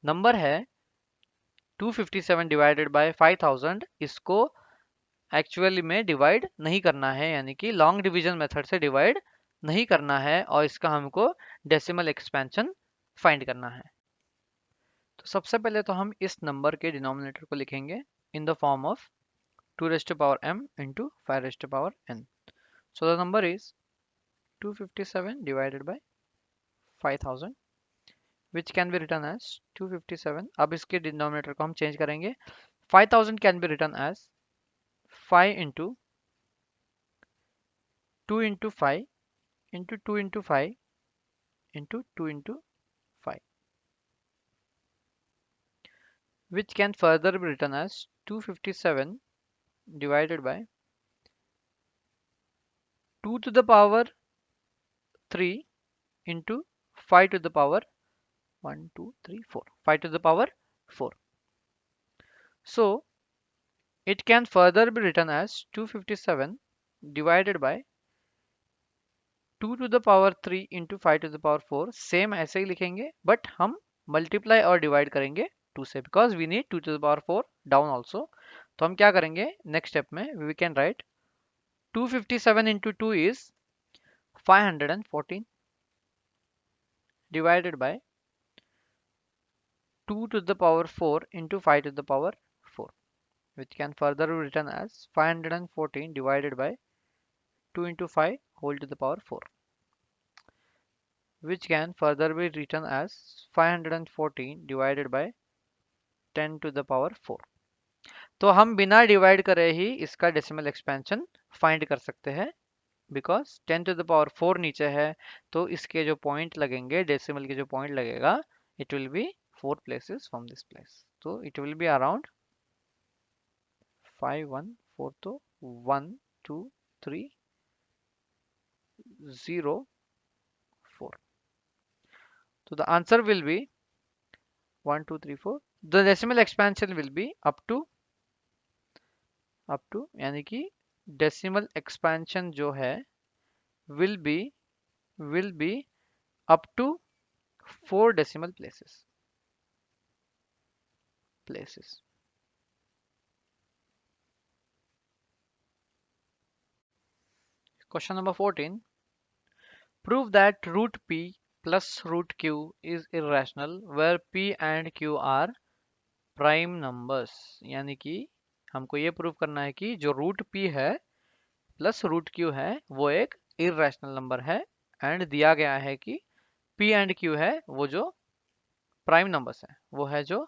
A: number है 257 divided by 5000, इसको actually में divide नहीं करना है, यानी कि लॉन्ग डिवीजन मेथड से डिवाइड नहीं करना है और इसका हमको डेसिमल एक्सपेंशन फाइंड करना है। तो सबसे पहले तो हम इस नंबर के डिनोमिनेटर को लिखेंगे इन the form of 2 raised to power m into 5 raised to power n. So the number is 257 divided by 5000 which can be written as 257। अब इसके डिनोमिनेटर को हम चेंज करेंगे। 5000 can be written as 5 into 2 into 5 into 2 into 5 into 2 into 5, which can further be written as 257 divided by 2 to the power 3 into 5 to the power 1 2 3 4, 5 to the power 4. So it can further be written as 257 divided by 2 to the power 3 into 5 to the power 4 same ऐसे ही लिखेंगे, but हम multiply और divide करेंगे 2 से, because we need 2 to the power 4 down also. तो हम क्या करेंगे नेक्स्ट स्टेप में, we can write 257 into 2 is 514 divided by 2 to the power 4 into 5 to the power 4, which can further be written as 514 divided by 2 into 5 whole to the power 4, which can further be written as 514 divided by 10 to the power 4. तो हम बिना divide करे ही इसका decimal expansion find कर सकते हैं, because 10 to the power 4 नीचे है, तो इसके जो पॉइंट लगेंगे, डेसिमल के जो पॉइंट लगेगा, it will B 4 places from this place. तो इट विल बी अराउंड 5 1 4, तो 1 2 3 0 4. So the answer will be 1 2 3 4. The decimal expansion will be up to यानी कि डेसिमल एक्सपेंशन जो है will be up to 4 decimal places. Question number 14. Prove that root p plus root q is irrational where p and q are prime numbers. यानी कि हमको ये prove करना है कि जो रूट p है प्लस रूट q है वो एक इरेशनल नंबर है, एंड दिया गया है कि p एंड q है वो जो प्राइम नंबर्स है, वो है जो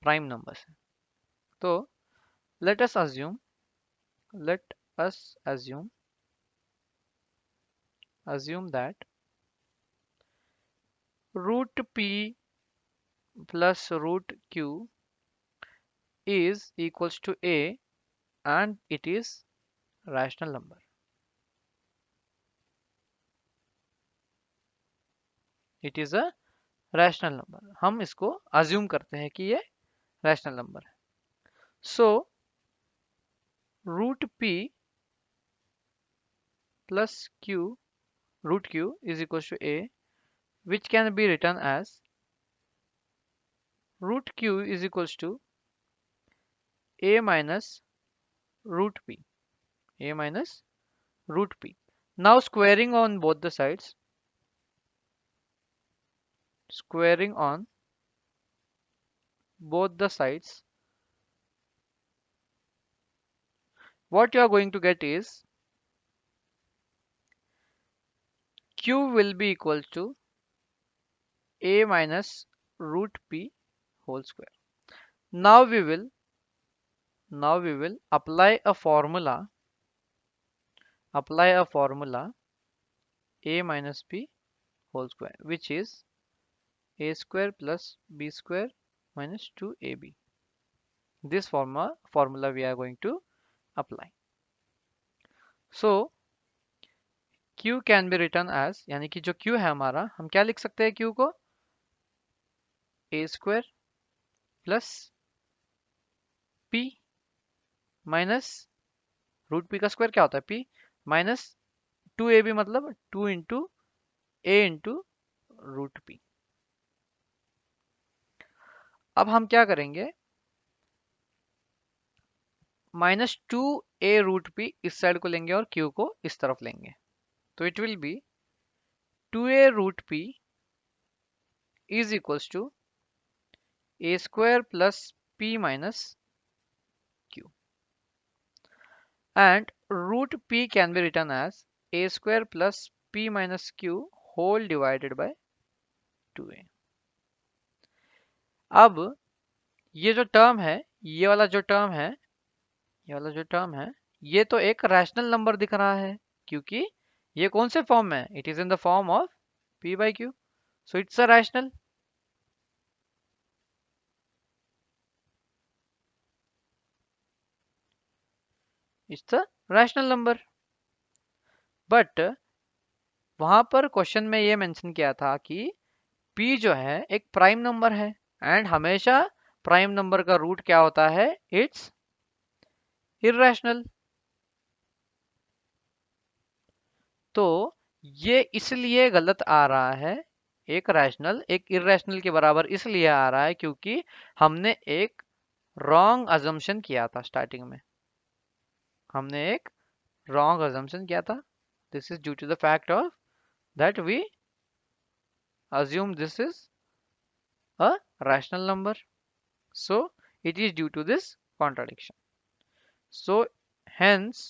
A: प्राइम नंबर्स है. तो let us assume that root p plus root q is equals to a and it is rational number. It is a rational number. हम इसको assume करते हैं कि ये rational number है. So root p plus q, root q is equals to a, which can be written as root q is equals to a minus root p. A minus root p. Now squaring on both the sides. Squaring on both the sides. What you are going to get is q will be equal to a minus root p whole square. Now we will apply a formula a minus b whole square, which is a square plus b square minus 2ab. This formula we are going to apply. So q can be written as, यानी कि जो q है हमारा, हम क्या लिख सकते हैं q को, a square plus p minus root p का स्क्वायर क्या होता है p माइनस 2ab, मतलब 2 into a into root p. अब हम क्या करेंगे, माइनस 2a रूट p इस साइड को लेंगे और q को इस तरफ लेंगे, तो it will be 2a root p is equals to a square plus p minus q, and root p can be written as a square plus p minus q whole divided by 2a. अब ये जो term है, ये वाला जो term है, ये तो एक रैशनल नंबर दिख रहा है, क्योंकि ये कौन से फॉर्म में है, it is in the form of p by q, so it's a rational. It's a rational number. But वहां पर क्वेश्चन में ये मेंशन किया था कि p जो है एक प्राइम नंबर है, एंड हमेशा प्राइम नंबर का रूट क्या होता है, इट्स इरेशनल. तो ये इसलिए गलत आ रहा है, एक रैशनल एक इरेशनल के बराबर इसलिए आ रहा है क्योंकि हमने एक रॉन्ग अजम्पशन किया था स्टार्टिंग में। हमने एक रॉन्ग अजम्पशन किया था। This is due to the fact of that we assume this is a rational number. So it is due to this contradiction. So hence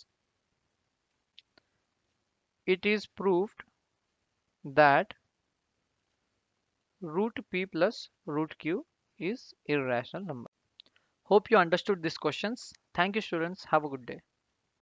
A: it is proved that root p plus root q is irrational number. Hope you understood these questions. Thank you students. Have a good day.